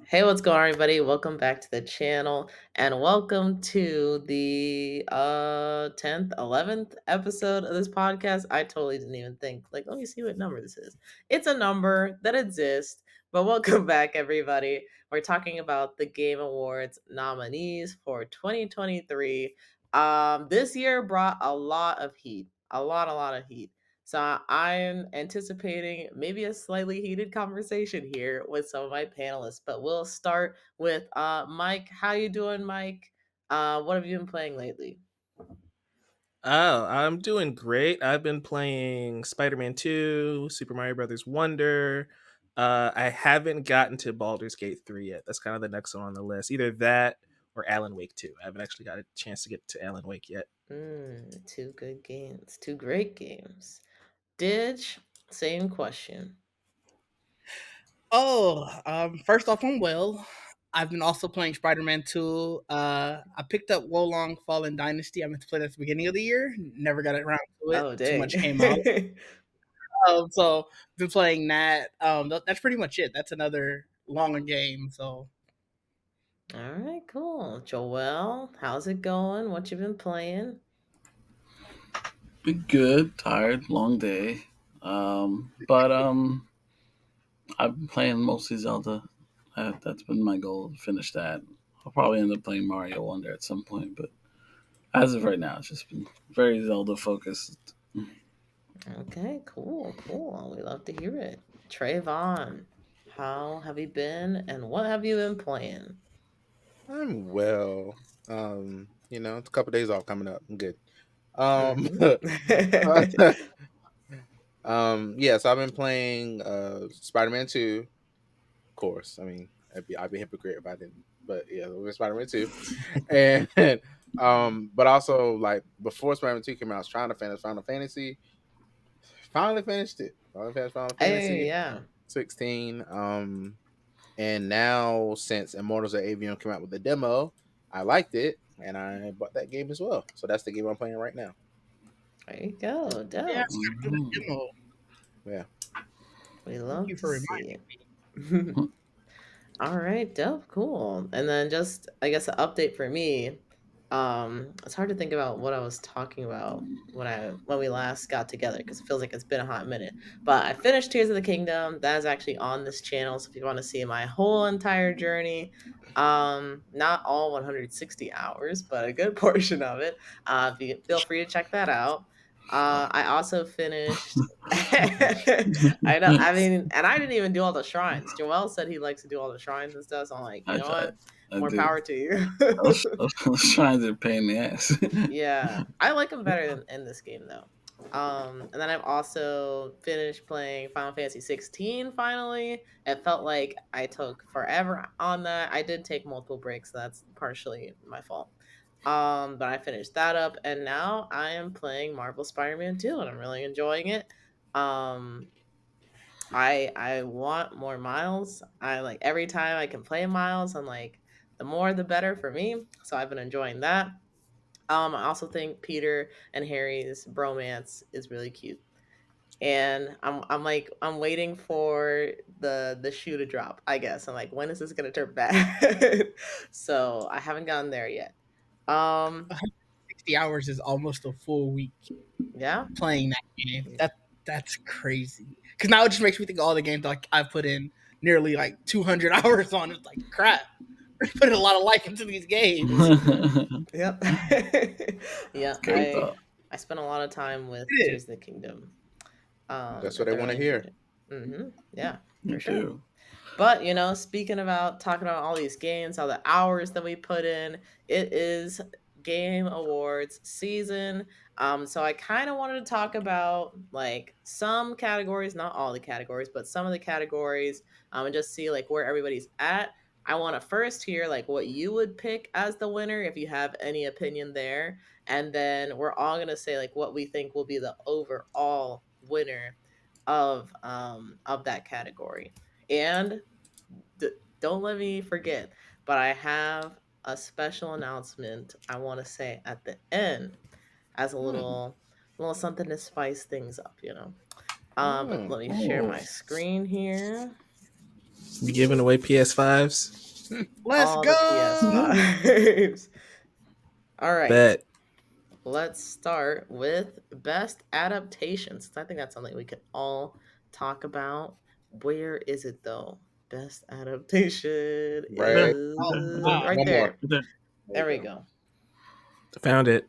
Hey, what's going on, everybody? Welcome back to the channel, and welcome to the 10th, 11th episode of this podcast. I totally didn't even think, like, let me see what number this is. It's a number that exists, but welcome back, everybody. We're talking about the Game Awards nominees for 2023. This year brought a lot of heat, a lot of heat. So I'm anticipating maybe a slightly heated conversation here with some of my panelists, but we'll start with Mike. How you doing, Mike? What have you been playing lately? Oh, I'm doing great. I've been playing Spider-Man 2, Super Mario Brothers Wonder. I haven't gotten to Baldur's Gate 3 yet. That's kind of the next one on the list. Either that or Alan Wake 2. I haven't actually got a chance to get to Alan Wake yet. Two good games, two great games. Didge, same question. First off, I'm well. I've been also playing Spider-Man 2. I picked up Wolong Fallen Dynasty. I meant to play that at the beginning of the year. Never got around to it. Oh, Too dang. much came out. So been playing that. That's pretty much it. That's another longer game. So All right, cool. Joel, how's it going? What you been playing? Been good, tired, long day. But I've been playing mostly Zelda. That's been my goal to finish that. I'll probably end up playing Mario Wonder at some point, but as of right now, it's just been very Zelda focused. Okay, cool. We love to hear it. Trayvon, how have you been and what have you been playing? I'm well. It's a couple days off coming up. I'm good. Um, Mhm. yeah. So I've been playing Spider-Man 2. Of course, I mean, I'd be a hypocrite if I didn't. But yeah, it was Spider-Man 2, and but also like before Spider-Man 2 came out, I was trying to finish Final Fantasy. Finally finished it. Finally finished Final Hey, Fantasy yeah. 16. And now since Immortals of Avium came out with the demo, I liked it and I bought that game as well. So that's the game I'm playing right now. There you go. yeah, Dope. start doing the Mhm. demo. Yeah. We Thank love you to for see reminding me. it. All right, dope, cool. And then just I guess an update for me. It's hard to think about what I was talking about when we last got together because it feels like it's been a hot minute. But I finished Tears of the Kingdom. That is actually on this channel. So if you want to see my whole entire journey, not all 160 hours, but a good portion of it, feel free to check that out. I also finished. I know. I mean, and I didn't even do all the shrines. Joel said he likes to do all the shrines and stuff. So I'm like, you I, know I, what? I More do. power to you. Those trying to pain in the ass. Yeah, I like them better than in this game though. And then I've also finished playing Final Fantasy 16 finally. It felt like I took forever on that. I did take multiple breaks, so that's partially my fault. But I finished that up and now I am playing Marvel Spider-Man 2 and I'm really enjoying it. Um I want more Miles. I like every time I can play Miles, I'm like the more the better for me. So I've been enjoying that. I also think Peter and Harry's bromance is really cute. And I'm like I'm waiting for the shoe to drop, I guess. I'm like, when is this gonna turn bad? So I haven't gotten there yet. Um 160 hours is almost a full week yeah. playing that game. That's crazy. Because now it just makes me think of all the games like I've put in nearly like 200 hours on. It's like crap. We're putting a lot of life into these games. Yep. Yeah, Scary thought. I spent a lot of time with It is. Tears of the Kingdom. That's I what I want thoroughly to enjoyed hear. it. Yeah, Me for sure. too. But speaking about talking about all these games, all the hours that we put in, it is Game Awards season. So I kind of wanted to talk about like some categories, not all the categories, but some of the categories, and just see like where everybody's at. I want to first hear like what you would pick as the winner if you have any opinion there, and then we're all gonna say like what we think will be the overall winner of that category. And don't let me forget, but I have a special announcement I want to say at the end as a Hmm. little something to spice things up. But Hmm. let me share Oh, my screen here. You giving away PS5s? Let's All go. the PS5s. All right. Bet. Let's start with best adaptations. I think that's something we can all talk about. Where is it though? Best adaptation Right. is Oh, right One there. more. There we go. Found it.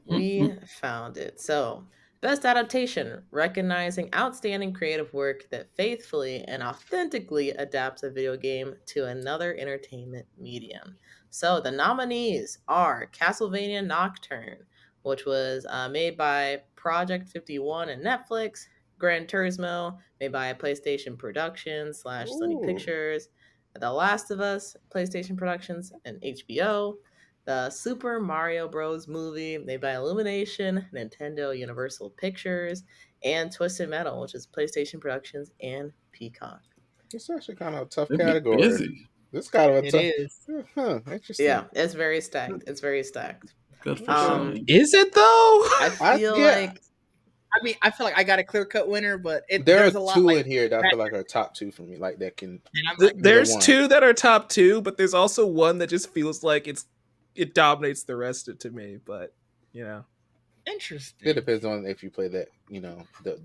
We found it. So, best adaptation, recognizing outstanding creative work that faithfully and authentically adapts a video game to another entertainment medium. So, the nominees are Castlevania Nocturne, which was made by Project 51 and Netflix, Gran Turismo, made by PlayStation Productions / Sony Ooh. Pictures, The Last of Us, PlayStation Productions, and HBO. The Super Mario Bros. Movie, made by Illumination, Nintendo Universal Pictures, and Twisted Metal, which is PlayStation Productions and Peacock. It's actually kind of a tough They've been category. busy. This kind of a It tough. is. Interesting. Yeah, it's very stacked. It's very stacked. Good for Um, Sony. Is it though? I feel yeah. like I mean, I feel like I got a clear cut winner, but There are there's a lot two like in here that I feel like are top two for me. Like that can. and I'm like, There's one. two that are top two, but there's also one that just feels like it dominates the rest of to me. But you know, interesting. It depends on if you play that,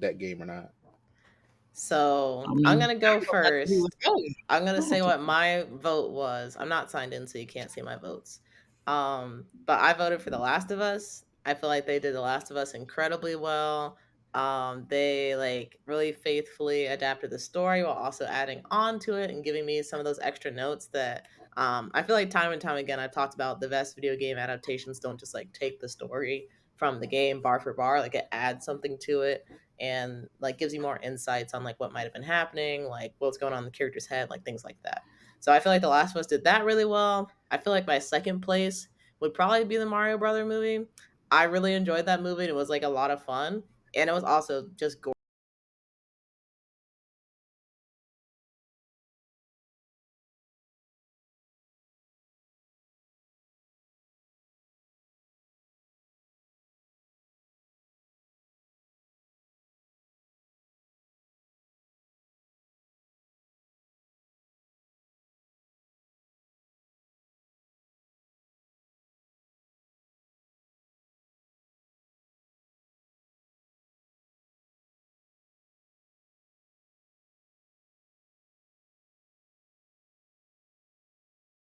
that game or not. so. I mean, I'm gonna go Let's see first. what's going. I'm gonna say Oh, what my vote was. I'm not signed in, so you can't see my votes. But I voted for The Last of Us. I feel like they did The Last of Us incredibly well. They like really faithfully adapted the story while also adding on to it and giving me some of those extra notes that I feel like time and time again I've talked about the best video game adaptations don't just like take the story from the game bar for bar, like it adds something to it and like gives you more insights on like what might have been happening, like what's going on in the character's head, like things like that. So I feel like The Last of Us did that really well. I feel like my second place would probably be the Mario Brother movie. I really enjoyed that movie. It was like a lot of fun, and it was also just gorgeous.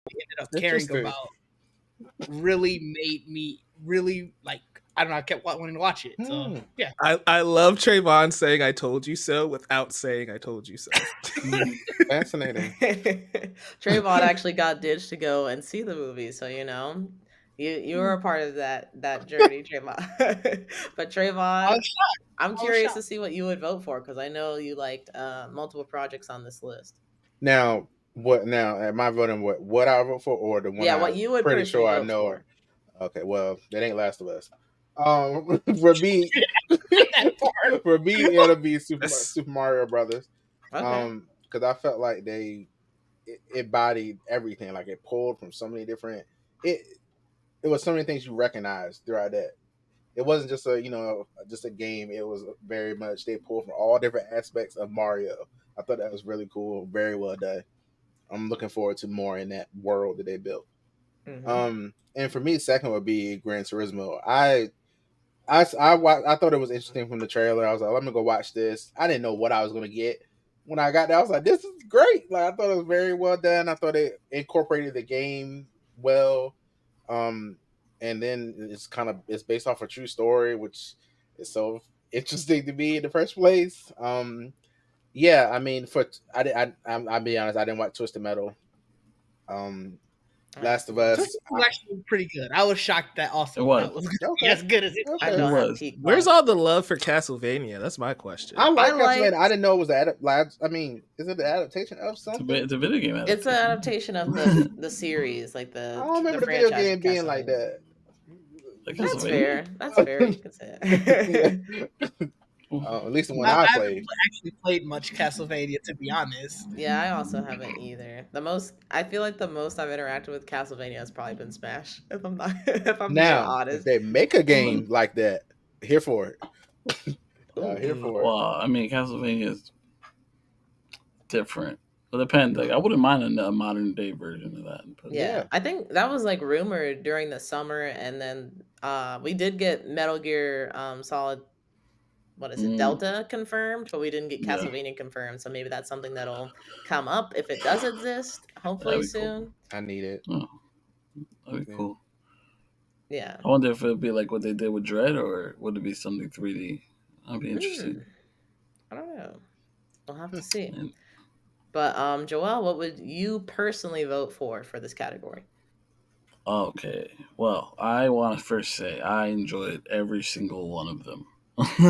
Ended up caring Interesting. about really made me really like. I don't know. I kept wanting to watch it. So yeah, I love Trayvon saying "I told you so" without saying "I told you so." Fascinating. Trayvon actually got ditched to go and see the movie, so you were a part of that journey, Trayvon. But I Trayvon, was shocked. I'm was curious shocked. to see what you would vote for because I know you liked multiple projects on this list. Now, what? Now, am I voting what I vote for, or the one Yeah, I'm what you would pretty personally sure I vote know? for. Okay, well, that ain't Last of Us. For me, That part. for me, it'll be That's- Super Mario Brothers. Okay. Because I felt like it embodied everything. Like it pulled from so many different. It was so many things you recognized throughout that. It wasn't just a game. It was very much they pulled from all different aspects of Mario. I thought that was really cool, very well done. I'm looking forward to more in that world that they built. And for me, second would be Gran Turismo. I thought it was interesting from the trailer. I was like, let me go watch this. I didn't know what I was gonna get. When I got there, I was like, this is great. Like I thought it was very well done. I thought it incorporated the game well. And then it's based off a true story, which is so interesting to me in the first place. Yeah, I mean, I'll be honest, I didn't watch Twisted Metal. Last of Us. This was actually pretty good. I was shocked that also It was. that was gonna Okay. be as good as it. Okay. I It don't have was. peak. Where's all the love for Castlevania? That's my question. I like I Castlevania. liked- I didn't know it was I mean, is it an adaptation of something? It's a video game. It's an adaptation of the series, like I the don't remember the franchise video game of being like Castlevania. that. Like That's Castlevania. fair. That's fair. You can say it. At least the one I I haven't played. actually played much Castlevania, to be honest. Yeah, I also haven't either. I feel like the most I've interacted with Castlevania has probably been Smash. If I'm not, if I'm being Now, if honest. they make a game like that, here for it. Here Ooh. for it. Well, I mean, Castlevania is different It depends. Like I wouldn't mind a modern day version of that. But Yeah, Yeah. I think that was like rumored during the summer, and then we did get Metal Gear Solid, what is it, mm, Delta confirmed, but we didn't get yeah, Castlevania confirmed. So maybe that's something that'll come up if it does exist, that'd hopefully be cool. soon. I need it. Oh, that'd be Yeah. cool. Yeah. I wonder if it'd be like what they did with Dread, or would it be something 3D? That'd be Hmm. interesting. I don't know. We'll have Hmm. to see. And, But Joelle, what would you personally vote for this category? okay, well, I want to first say I enjoyed every single one of them.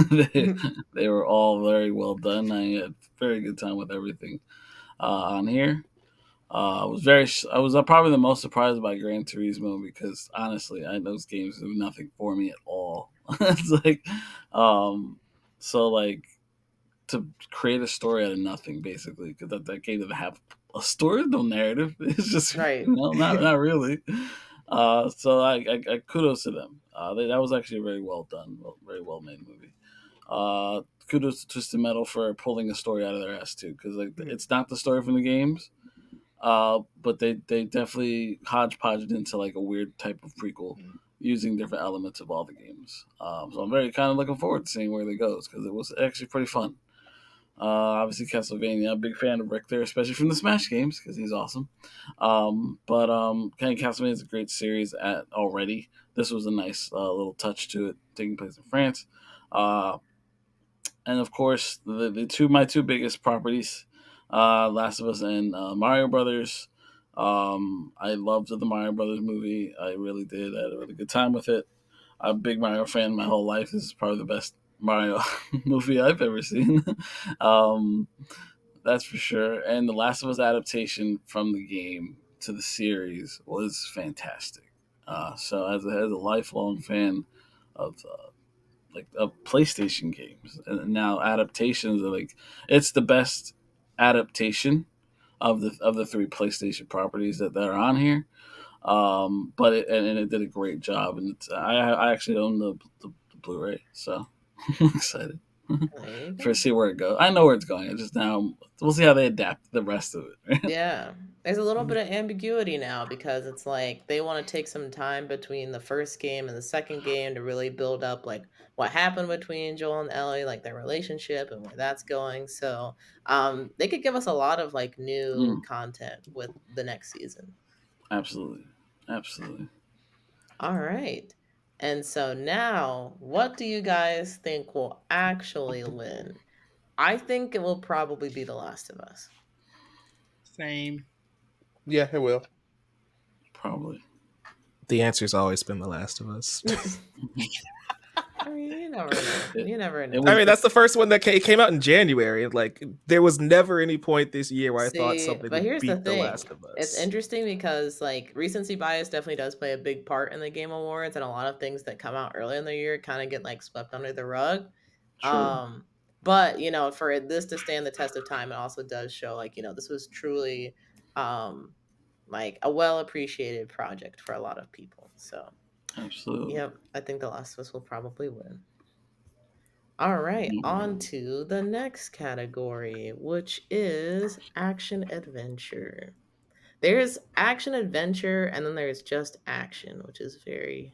they, they were all very well done. I had a very good time with everything on here. I was probably the most surprised by Gran Turismo because honestly, those games do nothing for me at all. It's like, um, so like to create a story out of nothing, basically, because that game doesn't have a story, no narrative. It's just Right. not really. So I kudos to them. That was actually a very well done, very well made movie. Kudos to Twisted Metal for pulling a story out of their ass too, because like Mhm. it's not the story from the games, but they definitely hodgepodged into like a weird type of prequel Mhm. using different elements of all the games. So I'm very kind of looking forward to seeing where they goes because it was actually pretty fun. Obviously, Castlevania, big fan of Richter, especially from the Smash games because he's awesome. But Castlevania is a great series already. This was a nice little touch to it, taking place in France. Uh, and of course, my two biggest properties, Last of Us and Mario Brothers. I loved the Mario Brothers movie. I really did. I had a really good time with it. I'm a big Mario fan my whole life. This is probably the best Mario movie I've ever seen. um, that's for sure. And the Last of Us adaptation from the game to the series was fantastic. So as a lifelong fan of of PlayStation games, and now adaptations are like it's the best adaptation of the three PlayStation properties that are on here. But and it did a great job, and I actually own the Blu-ray, so I'm excited There you for go. see where it goes. I know where it's going. I just now we'll see how they adapt the rest of it. Right? Yeah. There's a little bit of ambiguity now because it's like they want to take some time between the first game and the second game to really build up like what happened between Joel and Ellie, like their relationship and where that's going. So they could give us a lot of like new Mm, content with the next season. absolutely, absolutely. All right. And so now, what do you guys think will actually win? I think it will probably be The Last of Us. Same. Yeah, it will. Probably. The answer's always been The Last of Us. I mean, you never know. It, You never it know. I was mean, that's the first one that came out in January. Like, there was never any point this year where I thought See, something but would here's the beat The thing. Last of It's Us. interesting because like recency bias definitely does play a big part in the game awards, and a lot of things that come out early in the year kind of get like swept under the rug. true. Um, but for this to stand the test of time, it also does show like, this was truly um like a well appreciated project for a lot of people. So Absolutely. yep, I think The Last of Us will probably win. All right, on Mhm. to the next category, which is action adventure. There's action adventure, and then there's just action, which is very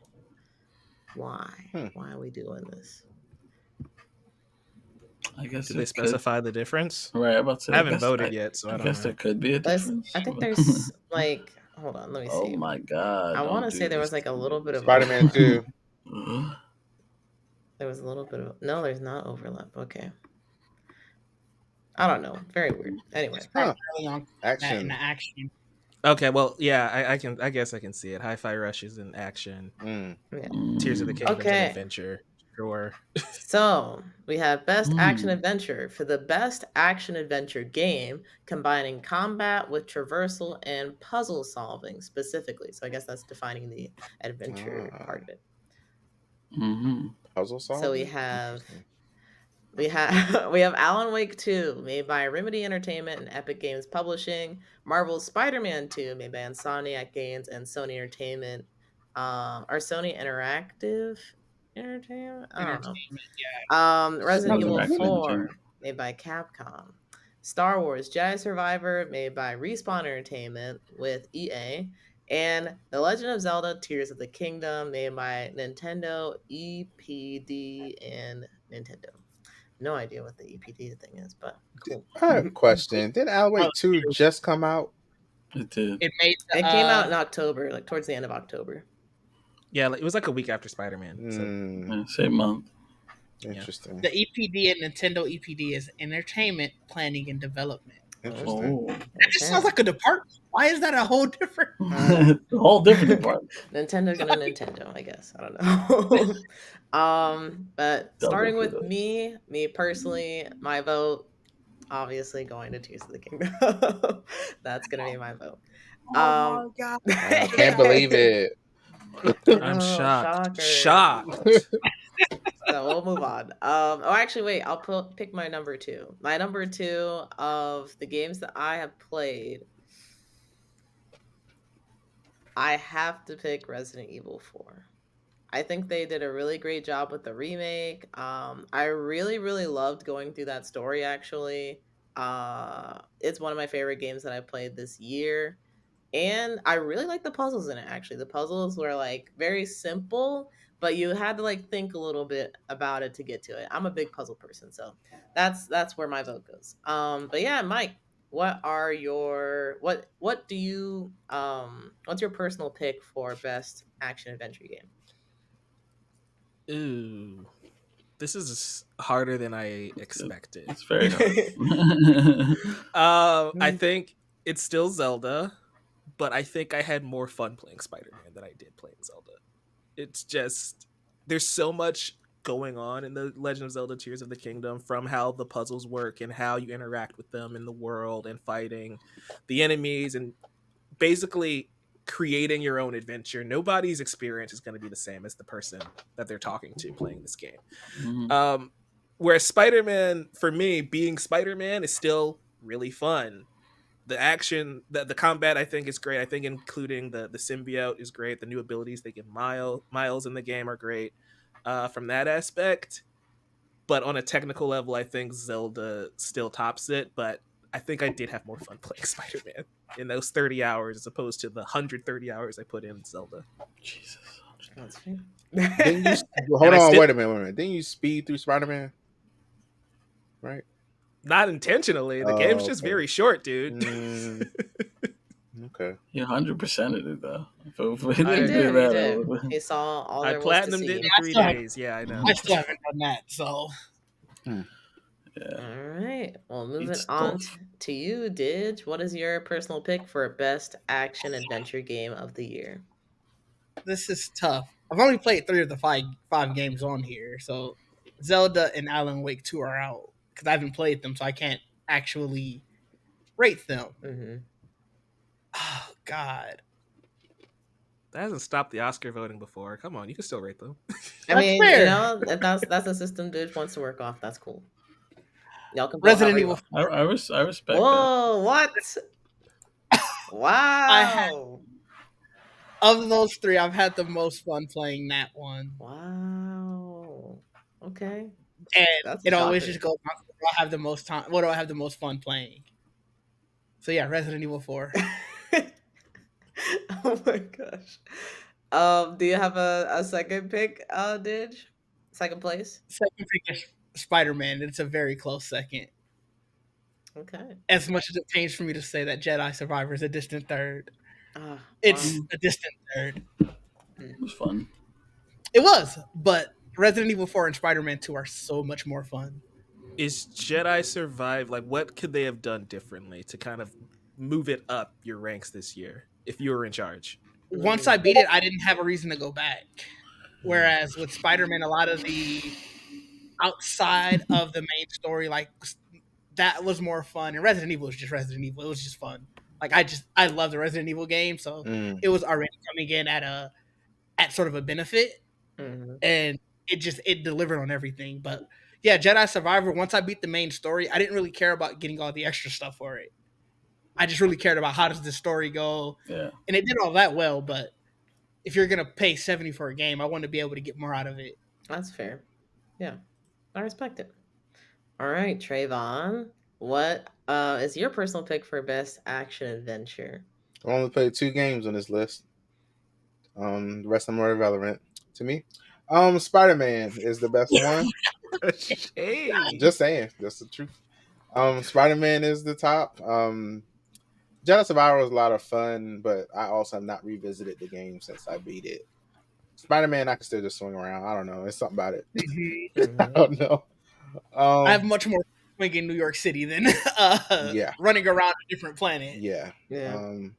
why? Hmm. Why are we doing this? I guess Did they it could. specify the difference? Right, I'm about to I say. haven't voted yet, so I I don't guess know. there could be a difference. I think there's like, hold on, let me Oh see. my god! I want Don't to say do there this was like a to me. little bit of Spider-Man overlap. 2. There was a little bit of no, there's not overlap. Okay, I don't know. Very weird. It's Anyway, Huh. primarily on that in Action. the action. Okay, well, yeah, I guess I can see it. Hi-Fi Rush is an action. Mm. yeah. Tears of the Mm. Kingdom's an Okay. adventure. Sure. So we have best action Mm. adventure for the best action adventure game combining combat with traversal and puzzle solving specifically. So I guess that's defining the adventure part of it. Mm-hmm. Puzzle So solving? Interesting. we have we have Alan Wake 2 made by Remedy Entertainment and Epic Games Publishing, Marvel's Spider-Man 2 made by Insomniac Games and Sony Entertainment, or Sony Interactive Entertainment. I don't know. Entertainment. Resident Sounds Evil Interactive 4 Entertainment. made by Capcom. Star Wars Jedi Survivor, made by Respawn Entertainment with EA, and The Legend of Zelda Tears of the Kingdom, made by Nintendo, EPD, and Nintendo. No idea what the EPD thing is, but cool. I have a question. Did Alan Wake 2 just come out? It did. It made It came out in October, like towards the end of October. Yeah, it was like a week after Spider-Man. So. Yeah, same month. Interesting. the EPD and Nintendo EPD is Entertainment Planning and Development. Interesting. Oh, That just sounds like a department. Why is that a whole different? a whole different department. Nintendo gonna Nintendo, I guess. I don't know. But starting with kudos. me personally, my vote, obviously going to Tears of the Kingdom. That's gonna be my vote. Oh my god! I can't believe it. I'm Oh, shocked. shocker. Shocked. So we'll move on. Oh, actually, wait. I'll pick my number 2. My number 2 of the games that I have played, I have to pick Resident Evil 4. I think they did a really great job with the remake. I really, really loved going through that story, actually. It's one of my favorite games that I played this year. And I really like the puzzles in it, actually. The puzzles were like very simple, but you had to like think a little bit about it to get to it. I'm a big puzzle person, so that's where my vote goes. But yeah, Mike, what are your what do you what's your personal pick for best action adventure game? Ooh, this is harder than I expected. It's very hard. I think it's still Zelda, but I think I had more fun playing Spider-Man than I did playing Zelda. It's just there's so much going on in the Legend of Zelda Tears of the Kingdom, from how the puzzles work and how you interact with them in the world and fighting the enemies and basically creating your own adventure. Nobody's experience is going to be the same as the person that they're talking to playing this game. Mhm. Whereas Spider-Man, for me, being Spider-Man is still really fun. The action, the combat, I think is great. I think including the symbiote is great. The new abilities they give Miles in the game are great from that aspect. But on a technical level, I think Zelda still tops it. But I think I did have more fun playing Spider-Man in those 30 hours as opposed to the 130 hours I put in Zelda. Jesus. That's fair. Didn't you hold on, wait a minute. Didn't you speed through Spider-Man? Right? Not intentionally. The game's just okay. very short, dude. Okay. You 100%ed it though. If we He didn't do did. that, He I did. would've- He saw all I there was to platinumed see. it in Yeah, I 3 still haven't- days. Yeah, I know. I still haven't done that, so Yeah. All right. Well, moving It's on tough. to you, Didge. What is your personal pick for best action adventure game of the year? this is tough. I've only played 3 of the five games on here, so Zelda and Alan Wake 2 are out because I haven't played them, so I can't actually rate them. Mm-hmm. Oh God, That hasn't stopped the Oscar voting before. Come on, you can still rate them. I That's mean, fair. you know, if that's a system Didge wants to work off. That's cool. Y'all can vote Resident however you Evil. want. I respect that. Whoa! What? Wow! Of those 3, I've had the most fun playing that one, Wow. Okay. and That's it always shocker. just goes on. What do I have the most time? What do I have the most fun playing? So yeah, Resident Evil 4. Oh my gosh. Do you have a second pick, Didge? Second place? Second pick is Spider-Man. It's a very close second. Okay. As much as it pains for me to say that Jedi Survivor is a distant third, Ah, it's wow. a distant third. It was fun. It was, but Resident Evil 4 and Spider-Man 2 are so much more fun. Is Jedi Survive, like, what could they have done differently to kind of move it up your ranks this year if you were in charge? Once I beat it, I didn't have a reason to go back. Whereas with Spider-Man, a lot of the outside of the main story, like that was more fun. And Resident Evil was just Resident Evil. It was just fun. Like I love the Resident Evil game, so it was already coming in at sort of a benefit, and it delivered on everything. But yeah, Jedi Survivor. Once I beat the main story, I didn't really care about getting all the extra stuff for it. I just really cared about how does the story go, Yeah. and it did all that well. But if you're gonna pay $70 for a game, I want to be able to get more out of it. That's fair. Yeah. I respect it. All right, Trayvon. what is your personal pick for best action adventure? I only played 2 games on this list. The rest of them are irrelevant to me. Spider-Man is the best one. Shade. Just saying, that's the truth. Spider-Man is the top. Jedi Survivor was a lot of fun, but I also have not revisited the game since I beat it. Spider-Man, I can still just swing around. I don't know. It's something about it. I Mhm. don't know. I have Um, much more swing in New York City than yeah, running around a different planet. yeah. Yeah.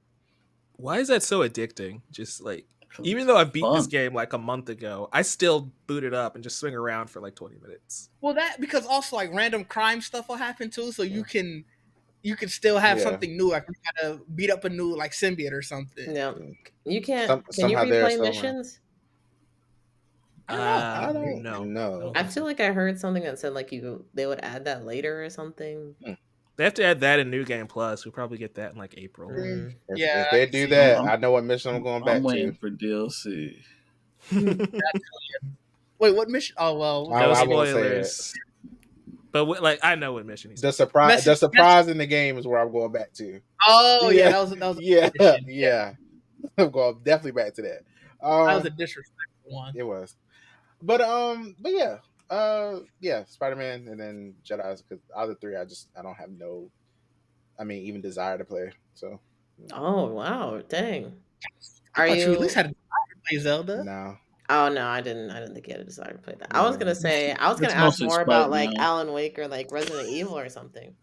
Why is that so addicting? Just like, 'Cause even it's though I beat this fun. game like a month ago, I still boot it up and just swing around for like 20 minutes. Well, that because also like random crime stuff will happen too, so Yeah. you can still have Yeah. something new. Like you gotta beat up a new like symbiote or something. Yeah. You can't. Can you Somehow they're replay so around. missions? I don't know. I don't No. I know. don't I think feel so. like I heard something that said like they would add that later or something. They have to add that in New Game Plus. We probably get that in like April. Mm. Yeah, If I they can do see. that, I know what mission I'm going I'm back to. waiting for DLC. Wait, what mission? Oh well, No I won't say it. spoilers. But like, I know what mission he's The talking Message. surprise in the game is where I'm going back to. Oh yeah, Yeah, that was a yeah, mission. yeah. I'm going definitely back to that. That was a disrespectful one. It was, but yeah, yeah, Spider-Man and then Jedi's because the other three I don't have no, I mean even desire to play. So Oh wow! Dang. I Are thought you at least you? had a desire to play Zelda. no, Oh no, I didn't. I didn't think you had a desire to play that. I was yeah, gonna say. I was gonna It's ask mostly more spite about like now. Alan Wake or like Resident Evil or something.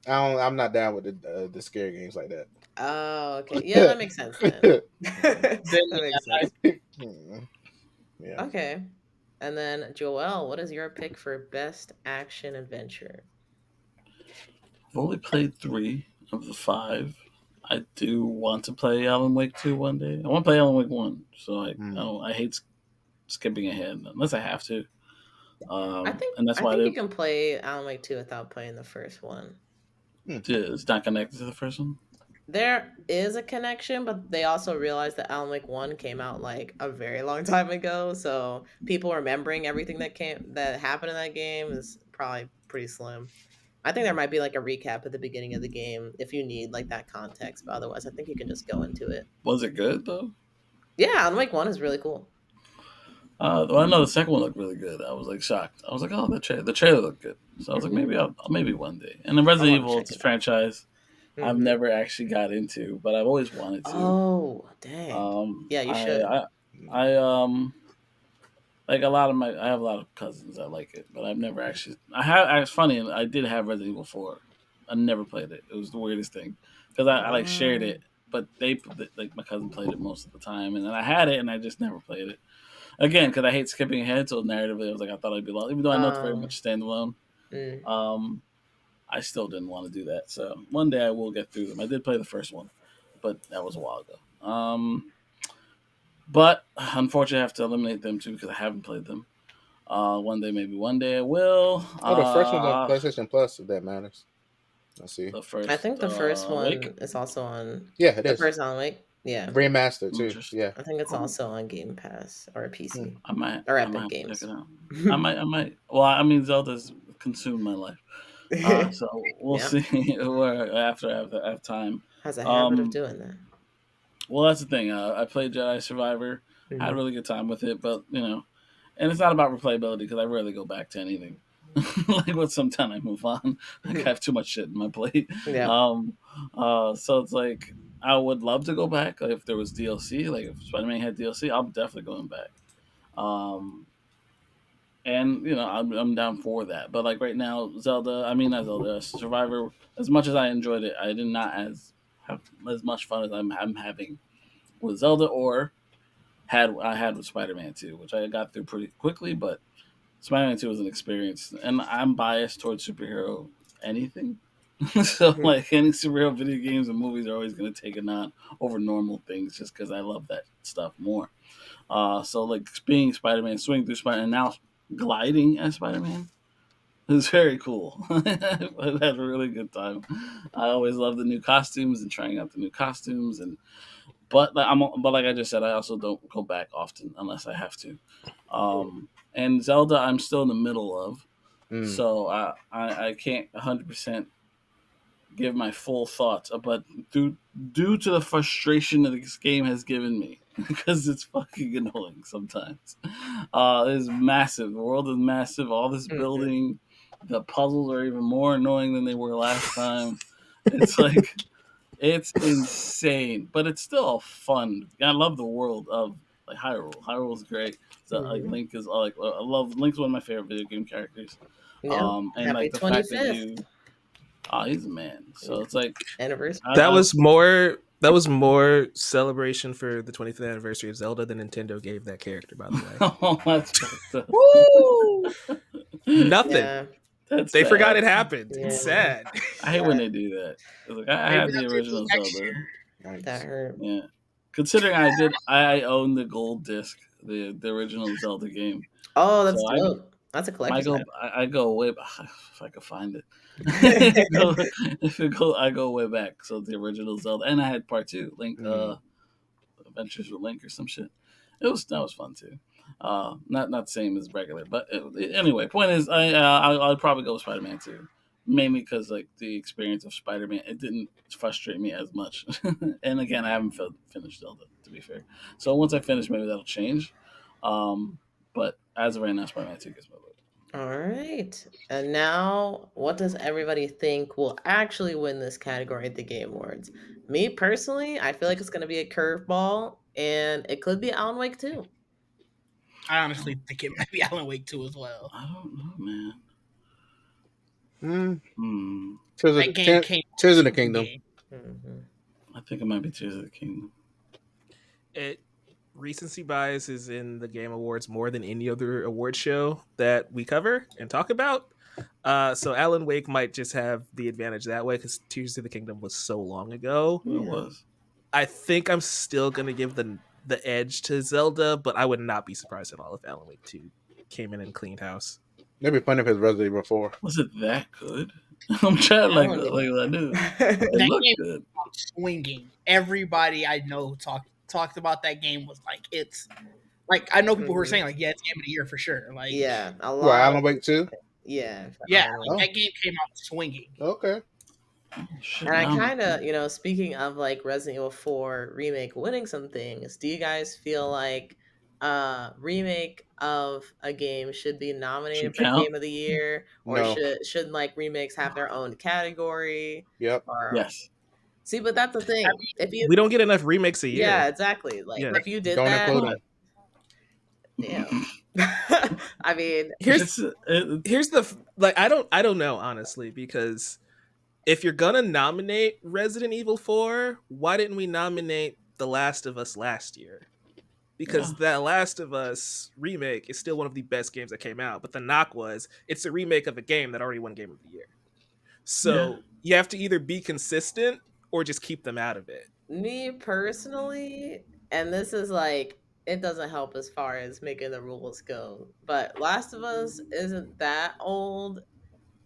I'm not down with the scary games like that. Oh, okay. Yeah, that makes sense then. Then That makes sense. Yeah. Okay. And then Joel, what is your pick for best action adventure? I've only played 3 of the 5. I do want to play Alan Wake 2 one day. I want to play Alan Wake 1, so I hate skipping ahead unless I have to. And that's I why think you can play Alan Wake 2 without playing the first one. it's not connected to the first one. There is a connection, but they also realized that Alan Wake 1 came out like a very long time ago, so people remembering everything that happened in that game is probably pretty slim. I think there might be like a recap at the beginning of the game if you need like that context, but otherwise I think you can just go into it. Was it good though? Yeah, Alan Wake 1 is really cool. Well, I know the second one looked really good. I was like shocked. I was like, oh, the trailer looked good. So I was like, maybe maybe one day. And the Resident wanna Evil check it out. franchise, I've Mhm. never actually got into, but I've always wanted to. Oh, dang. Yeah, you should. I like I have a lot of cousins that like it, but I've never actually. It's funny. I did have Resident Evil 4. I never played it. It was the weirdest thing because I like shared it, but like my cousin played it most of the time, and then I had it and I just never played it. Again, because I hate skipping ahead, so narratively, I was like, I thought I'd be lost. Even though I know it's very much standalone, Mm. I still didn't want to do that. So one day I will get through them. I did play the first one, but that was a while ago. But unfortunately, I have to eliminate them too because I haven't played them. Maybe one day I will. Oh, the first one's on PlayStation Plus, if that matters. Let's see. The first, I think the first one Wake? is also on. Yeah, it The is. first Alan Wake. Yeah. Remastered too. Interesting. Yeah. I think it's also on Game Pass or PC I might. or I Epic might have to Games. check it out. I might. Well, I mean, Zelda's consumed my life. So we'll Yeah. see where after I have time. Has a habit of doing that. Well, that's the thing. I played Jedi Survivor. I had a really good time with it, but and it's not about replayability because I rarely go back to anything. Like with some time I move on. Like I have too much shit in my plate. Yeah. So it's like I would love to go back if there was DLC. Like if Spider-Man had DLC, I'm definitely going back. And I'm down for that. But like right now, not Zelda, Survivor. As much as I enjoyed it, I did not have as much fun as I'm having with Zelda or I had with Spider-Man 2, which I got through pretty quickly. But Spider-Man 2 was an experience, and I'm biased towards superhero anything. So like any superhero video games and movies are always going to take a nod over normal things just because I love that stuff more. So like being Spider-Man, swinging through Spider-Man, and now gliding as Spider-Man is very cool. I had a really good time. I always love the new costumes and trying out the new costumes, but like I just said, I also don't go back often unless I have to. And Zelda, I'm still in the middle of, so I can't 100% give my full thoughts, but due to the frustration that this game has given me, because it's fucking annoying sometimes. It's massive. The world is massive. All this building, the puzzles are even more annoying than they were last time. It's like it's insane, but it's still fun. I love the world of like Hyrule. Hyrule's great. So like Link is like I love Link's one of my favorite video game characters. Yeah. And Happy like the fact that 25th you he's a man. So it's like anniversary. That was more celebration for the 25th anniversary of Zelda than Nintendo gave that character, by the way. Oh, that's fucked up. Woo! Nothing. Yeah. That's They sad. forgot it happened. Yeah. It's sad. I hate when they do that. It's like I had Maybe the that's original next Zelda. year. Nice. That hurt. Yeah. Considering I own the gold disc, the original Zelda game. Oh, that's So dope. That's a collector's item. I go way back if I could find it. I go way back. So the original Zelda, and I had part 2, Link, Adventures with Link or some shit. That was fun too. Not the same as regular, but anyway. Point is, I'd probably go with Spider-Man 2, mainly because like the experience of Spider-Man, it didn't frustrate me as much. And again, I haven't finished Zelda, to be fair. So once I finish, maybe that'll change. But as of right now, Spider-Man 2 gets my vote. All right. And now, what does everybody think will actually win this category at the Game Awards? Me personally, I feel like it's going to be a curveball, and it could be Alan Wake 2. I honestly think it might be Alan Wake 2 as well. I don't know, Mm. man. That game came Tears of the Kingdom. Mm-hmm. I think it might be Tears of the Kingdom. Recency bias is in the Game Awards more than any other award show that we cover and talk about. So Alan Wake might just have the advantage that way because Tears of the Kingdom was so long ago. It was. I think I'm still gonna give the edge to Zelda, but I would not be surprised at all if Alan Wake 2 came in and cleaned house. It'd be funny if it's Resident Evil 4. Was it that good? I'm trying to like I knew. It looked game good. Swinging. Everybody I know talked about that game was like it's like I know people who are saying like it's game of the year for sure. Like Yeah, a lot. What, Alan Wake 2? Yeah. Like, that game came out swinging. Okay. And I kind of, speaking of like Resident Evil 4 remake winning some things, do you guys feel like remake of a game should be nominated for Game of the Year, or No. should like remakes have their own category? Yep. Or, Yes. See, but that's the thing. We don't get enough remakes a year. Yeah, exactly. Like if you did Don't that, include damn. I mean, here's the like I don't know honestly, because if you're gonna nominate Resident Evil 4, why didn't we nominate The Last of Us last year? Because The Last of Us remake is still one of the best games that came out, but the knock was it's a remake of a game that already won Game of the Year. So you have to either be consistent or just keep them out of it. Me personally, and this is like, it doesn't help as far as making the rules go, but Last of Us isn't that old,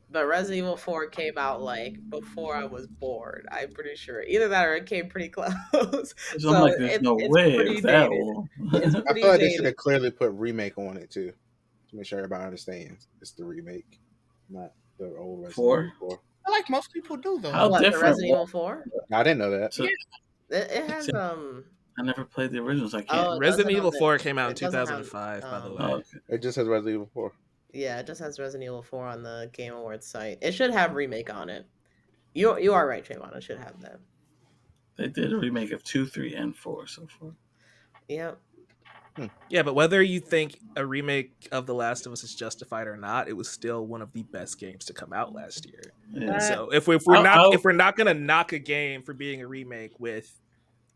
but Resident Evil 4 came out like before I was born. I'm pretty sure. Either that or it came pretty close. So I'm like, there's no way it's that old. It's I pretty feel like they dated. should have clearly put remake on it too, to make sure everybody understands it's the remake, not the old Resident Evil 4. I like most people do though. How What, the different? Resident Evil 4? I didn't know that. So, It has I never played the originals. I Oh, can't. it Resident doesn't Evil have 4 the- came out in it doesn't have, 2005, by the way. Oh, okay. It just says Resident Evil 4. Yeah, it just has Resident Evil 4 on the Game Awards site. It should have remake on it. You are right, Trayvon. It should have that. They did a remake of 2, 3, and 4 so far. Yep. Yeah, but whether you think a remake of The Last of Us is justified or not, it was still one of the best games to come out last year. Yeah. So if we're not gonna knock a game for being a remake with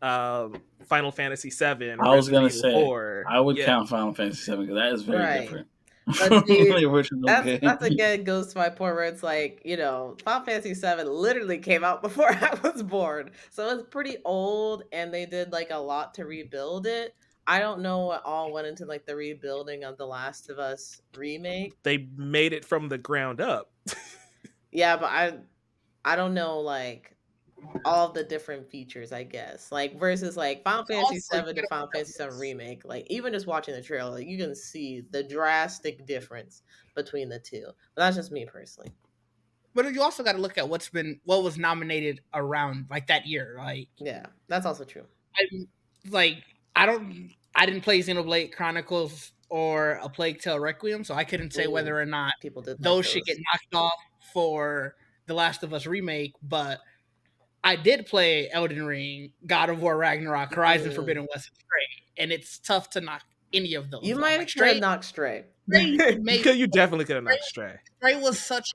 Final Fantasy VII, I was gonna Resident Evil 4, I would count Final Fantasy VII because that is very Right. different. But see, The original game. That's again goes to my point where it's like, Final Fantasy VII literally came out before I was born. So it's pretty old, and they did like a lot to rebuild it. I don't know what all went into like the rebuilding of The Last of Us remake. they made it from the ground up. Yeah, but I don't know like all of the different features, I guess. Like versus like Final Fantasy Also, VII to Final Fantasy VII remake. Like even just watching the trailer, like, you can see the drastic difference between the two. But that's just me personally. But you also got to look at what was nominated around like that year. Like, Yeah, that's also true. like I didn't play Xenoblade Chronicles or A Plague Tale Requiem, so I couldn't say Ooh, whether or not people did like those should get those. knocked off for The Last of Us remake. But I did play Elden Ring, God of War Ragnarok, Horizon Forbidden West, and Stray, and it's tough to knock any of those. You off. might Like have Stray, knocked Stray. You definitely could have knocked Stray. Stray was such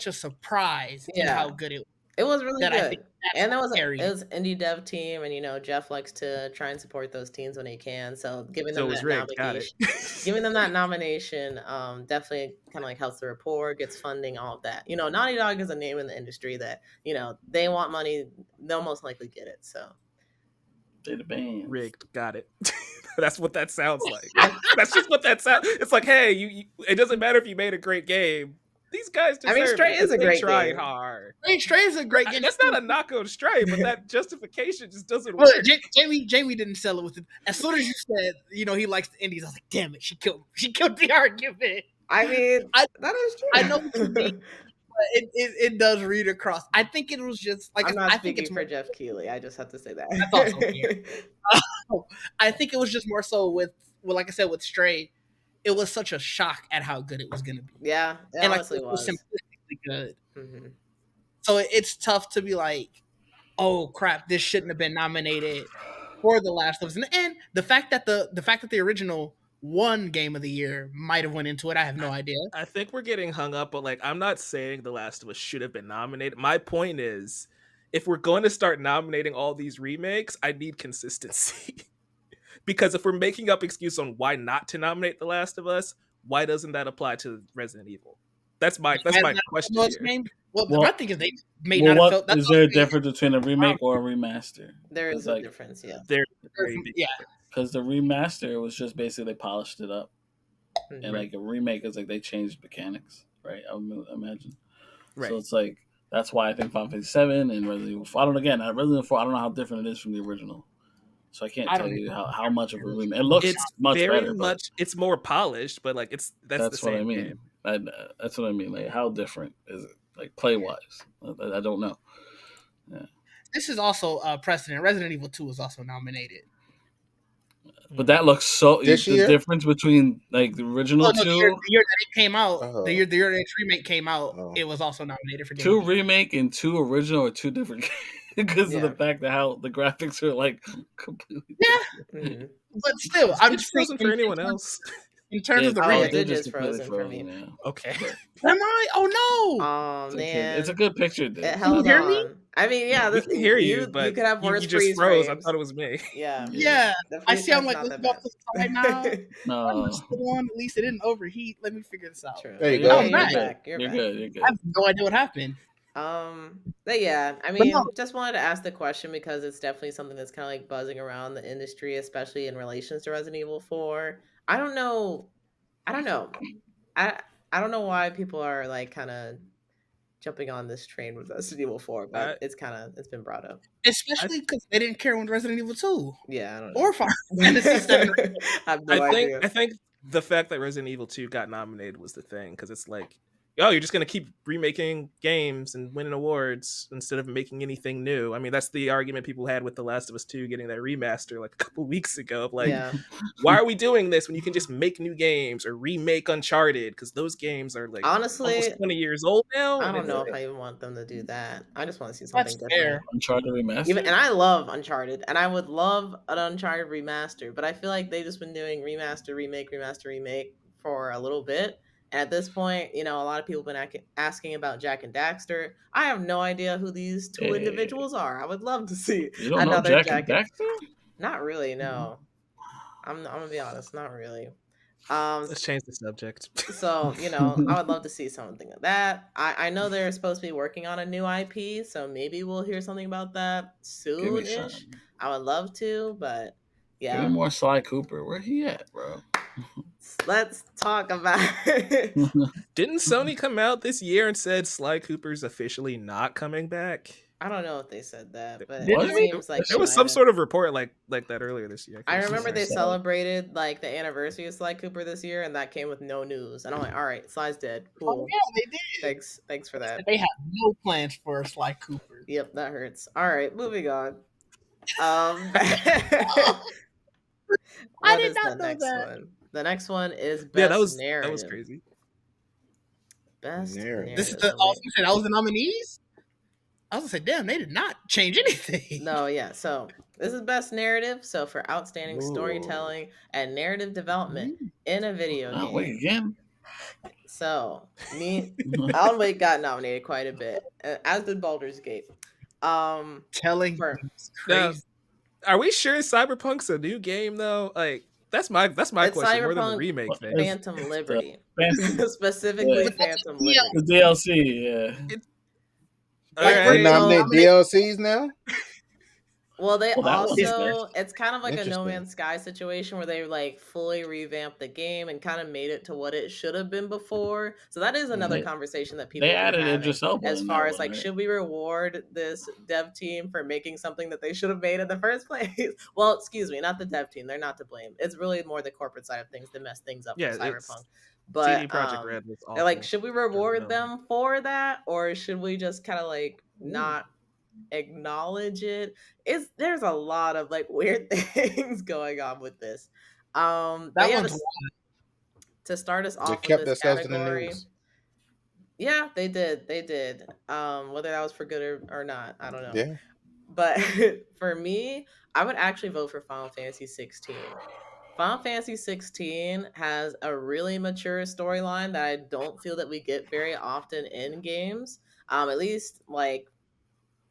a surprise in Yeah. how good it was. It was really That I good. think that's And it what was carried it. an indie dev team, and Jeff likes to try and support those teams when he can. So giving So them it was that rigged. Got it. nomination, giving them that nomination, definitely kind of like helps the rapport, gets funding, all of that. Naughty Dog is a name in the industry that they want money, they'll most likely get it. So Data bands. Rigged. Got it. That's what that sounds like. That's just what that sounds. It's like, hey, you. It doesn't matter if you made a great game. These guys deserve Stray it. is a They great tried game. hard. Stray is a great game. That's not a knock on Stray, but that justification just doesn't Well, work. Jamie didn't sell it with it. As soon as you said, he likes the indies, I was like, damn it, she killed the argument. I mean, that is true. I know what you mean, but it does read across. I think it was just like I'm not I think speaking it's for Jeff Keighley. I just have to say that. That's also weird. I think it was just more so with like I said with Stray, it was such a shock at how good it was going to be. Yeah, it and honestly it was was. simplistically good. Mm-hmm. So it's tough to be like, oh crap, this shouldn't have been nominated for The Last of Us. And the fact that the original won Game of the Year might have went into it. I have no idea. I think we're getting hung up, but I'm not saying The Last of Us should have been nominated. My point is, if we're going to start nominating all these remakes, I need consistency. Because if we're making up excuse on why not to nominate The Last of Us, why doesn't that apply to Resident Evil? That's my question here. Well, my thing is they may not have felt. Is there a difference between a remake or a remaster? There is a difference, yeah. Because the remaster was just basically they polished it up, and like a remake is like they changed mechanics, right? I would imagine. Right. So it's like that's why I think Final Fantasy 7 and Resident Evil 4. Resident Evil 4. I don't know how different it is from the original. So I can't tell you how much of a remake. It looks much better. It's more polished, but like that's the same what I mean. game. That's what I mean. Like how different is it? Like play wise, I don't know. Yeah. This is also precedent. Resident Evil 2 was also nominated. But that looks so. This the year? difference between like the original two, the year that it came out, the year that its remake came out, it was also nominated for two remake and two original are two different games. Because of the fact that how the graphics are like completely different. But still, I'm just frozen for anyone else. In terms of the remake, it is frozen for me. Man. Okay. Am I? Oh no! Oh man, it's a good picture. It held hear on. Me? I mean, yeah, we can hear you, but you could have worse you just froze. Frames. I thought it was me. Yeah. I see. I'm like, let's go to the side now. No, at least it didn't overheat. Let me figure this out. True. There you go. You're back. You're good. You're good. I have no idea what happened. But yeah, I mean, just wanted to ask the question because it's definitely something that's kind of like buzzing around the industry, especially in relations to Resident Evil 4. I don't know. I don't know why people are like kind of jumping on this train with Resident Evil 4, but it's been brought up. Especially because they didn't care when Resident Evil 2. Yeah, I don't know. Or Final Fantasy 7. I think the fact that Resident Evil 2 got nominated was the thing, because it's like, oh, you're just going to keep remaking games and winning awards instead of making anything new. I mean, that's the argument people had with The Last of Us 2 getting that remaster like a couple weeks ago. Of like, why are we doing this when you can just make new games or remake Uncharted? Because those games are like honestly almost 20 years old now. I don't know if I even want them to do that. I just want to see something different. Uncharted remaster. And I love Uncharted, and I would love an Uncharted remaster, but I feel like they've just been doing remaster, remake for a little bit. And at this point, a lot of people have been asking about Jak and Daxter. I have no idea who these two individuals are. I would love to see another Jak and Daxter. Not really, no. I'm gonna be honest, not really. Let's change the subject. So, I would love to see something like that. I know they're supposed to be working on a new IP, so maybe we'll hear something about that soon-ish. I would love to, but yeah. Give me more Sly Cooper. Where he at, bro? Let's talk about it. Didn't Sony come out this year and said Sly Cooper's officially not coming back? I don't know if they said that, but Did it they? seems like There they was might some have. sort of report like that earlier this year. I could've remember sworn. they So- celebrated like the anniversary of Sly Cooper this year, and that came with no news. And I'm like, all right, Sly's dead. Oh Cool. yeah, they did. Thanks for that. They have no plans for Sly Cooper. Yep, that hurts. All right, moving on. I What did is the not know next that. one? The next one is best Yeah, that was narrative. crazy. Best Narrative. This is narrative. the that was the nominees. I was gonna say, damn, they did not change anything. No, yeah. So this is best narrative. So for outstanding Ooh. storytelling and narrative development in a video Oh, game. wait again. So Alan Wake got nominated quite a bit, as did Baldur's Gate. Telling For- it's crazy. Are we sure Cyberpunk's a new game though? Like that's my It's question more than the Cyberpunk remake thing. Phantom Liberty, Phantom- specifically Yeah. Phantom Yeah. Liberty. The DLC, yeah. All Like, right. They So- nominate DLCs now. Well, they Well, that one's also, it's kind of like a No Interesting. Man's Sky situation where they like fully revamped the game and kind of made it to what it should have been before. So that is another They- conversation that people They will be added having Idris Elba as in far that as one, like, right? should we reward this dev team for making something that they should have made in the first place? Well, excuse me, not the dev team. They're not to blame. It's really more the corporate side of things that mess things up Yeah, for it's- Cyberpunk. CD But Projekt Red was they're like, awful should we during reward development. them for that, or should we just kind of like not acknowledge it? There's a lot of like weird things going on with this. But That yeah, one's to start us They off with kept this themselves in the category. news. Yeah, they did. Whether that was for good or not, I don't know. Yeah. But for me, I would actually vote for Final Fantasy 16. Final Fantasy 16 has a really mature storyline that I don't feel that we get very often in games. At least like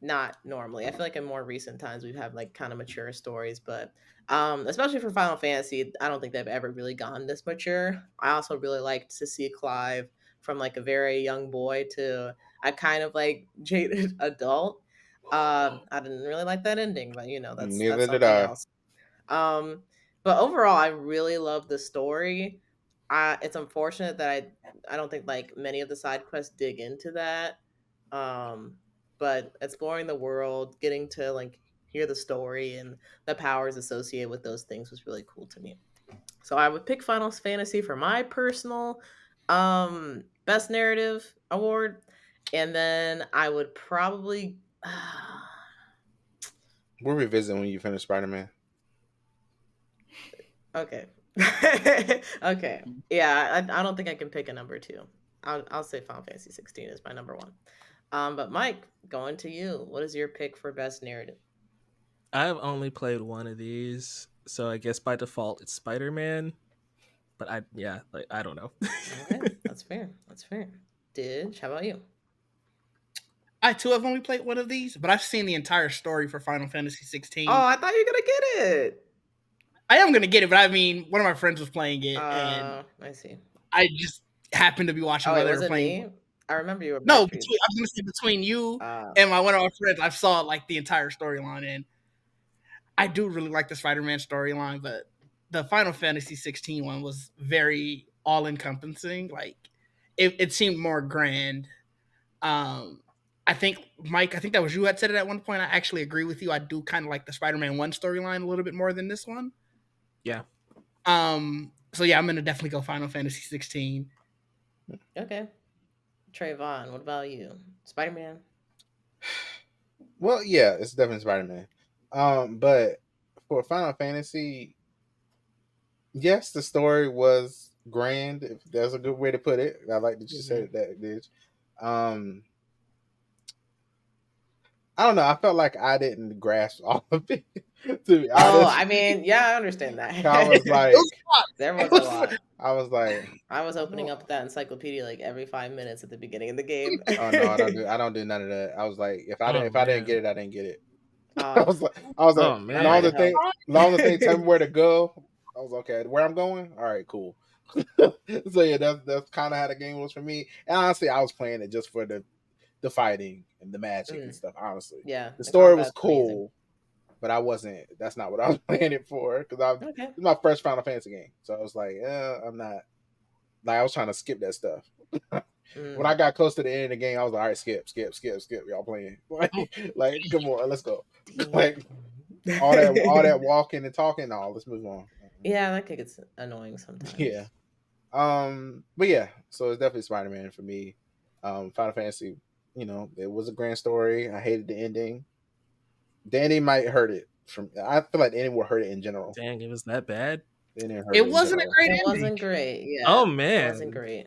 not normally. I feel like in more recent times we've had like kind of mature stories, but especially for Final Fantasy, I don't think they've ever really gone this mature. I also really liked to see Clive from like a very young boy to a kind of like jaded adult. I didn't really like that ending, but you know, that's Neither did something I. else. But overall, I really love the story. It's unfortunate that I don't think like many of the side quests dig into that. But exploring the world, getting to like hear the story and the powers associated with those things was really cool to me. So I would pick Final Fantasy for my personal best narrative award, and then I would probably We'll revisit when you finish Spider-Man. okay. Okay. Yeah, I don't think I can pick a number two. I'll say Final Fantasy 16 is my number one. But Mike, going to you. What is your pick for best narrative? I've only played one of these, so I guess by default it's Spider-Man. But I don't know. Okay, that's fair. That's fair. Didge, how about you? I too have only played one of these, but I've seen the entire story for Final Fantasy 16. Oh, I thought you were gonna get it. I am gonna get it, but I mean, one of my friends was playing it, and I see. I just happened to be watching Oh, while wait, they was were it playing. me? I remember you were. No, backstage. I was gonna say between you Uh, and one of my friends, I saw like the entire storyline, and I do really like the Spider-Man storyline, but the Final Fantasy 16 one was very all-encompassing. Like it seemed more grand. I think Mike, I think that was you had said it at one point. I actually agree with you. I do kind of like the Spider-Man 1 storyline a little bit more than this one. Yeah. So yeah, I'm gonna definitely go Final Fantasy 16. okay. Trayvon, what about you? Spider-Man. Well, yeah, it's definitely Spider-Man. But for Final Fantasy, yes, the story was grand. If that's a good way to put it. I like that you said that, Ditch. I don't know. I felt like I didn't grasp all of it. To be honest. I mean, yeah, I understand that. I was like, there was a lot. I was like, I was opening up that encyclopedia like every 5 minutes at the beginning of the game. oh no, I don't do none of that. I was like, if I didn't get it, I didn't get it. I was like, oh man, long as the thing tell me where to go. I was okay. Where I'm going? All right, cool. So yeah, that's kind of how the game was for me. And honestly, I was playing it just for the fighting and the magic and stuff. Honestly, yeah, the story was combat's cool, amazing. but I wasn't. That's not what I was playing it for because Okay. it's my first Final Fantasy game. So I was like, I'm not. Like I was trying to skip that stuff. When I got close to the end of the game, I was like, all right, skip. Y'all playing. Like, come on, let's go. Like all that walking and talking. No, let's move on. Yeah, that could get annoying sometimes. Yeah. But yeah, so it's definitely Spider-Man for me. Final Fantasy, it was a grand story. I hated the ending. The ending might hurt it. I feel like the ending will hurt it in general. Dang, it was that bad. The ending hurt It in wasn't a general. great It ending. wasn't great. Yeah. Oh It man, wasn't great.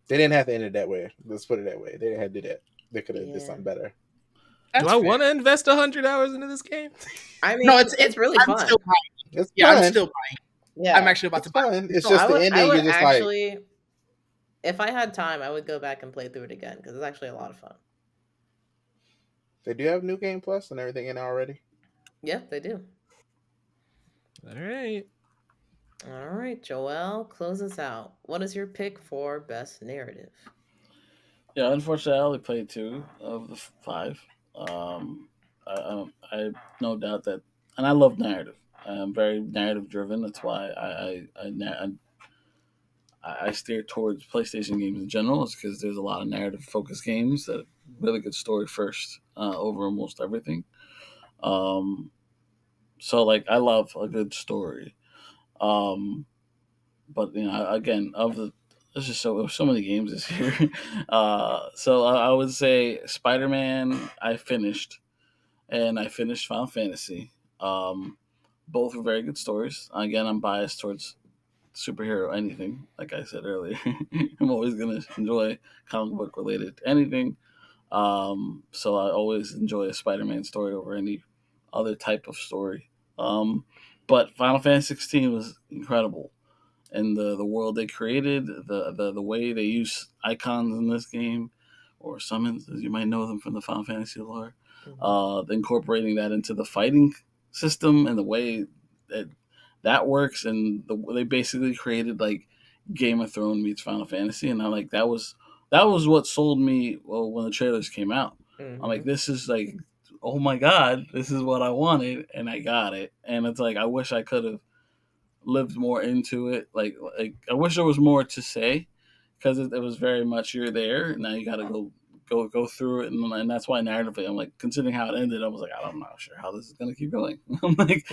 They didn't have to end it that way. Let's put it that way. They didn't have to do that. They could have did Yeah. something better. That's do I fair. want to invest 100 hours into this game? I mean, No, it's really I'm fun. still buying. It's Yeah, fun. I'm still buying. Yeah, I'm actually about to buy. Fun. It's No, just I the would, ending. I would You're just like, actually, if I had time, I would go back and play through it again because it's actually a lot of fun. they do have New Game Plus and everything in already. Yeah, they do. All right. All right, Joel, close us out. What is your pick for best narrative? Yeah, unfortunately, I only played 2 of the 5. I have no doubt that, and I love narrative. I'm very narrative driven. That's why I steer towards PlayStation games in general. It's because there's a lot of narrative focused games that really good story first over almost everything. So like I love a good story. But again, there's just so many games this year. So I would say Spider-Man. I finished, and I finished Final Fantasy. Both are very good stories. Again, I'm biased towards superhero anything. Like I said earlier, I'm always gonna enjoy comic book related anything. So I always enjoy a Spider-Man story over any other type of story. But Final Fantasy 16 was incredible, and the world they created, the way they use icons in this game, or summons, as you might know them from the Final Fantasy lore, incorporating that into the fighting system and the way that works, and they basically created like Game of Thrones meets Final Fantasy, and I like that was what sold me when the trailers came out. I'm like, this is like, oh my god, this is what I wanted, and I got it, and it's like I wish I could have lived more into it. Like I wish there was more to say, because it was very much you're there. Now you got to go through it, and that's why narratively, I'm like, considering how it ended, I was like, I'm not sure how this is gonna keep going. I'm like,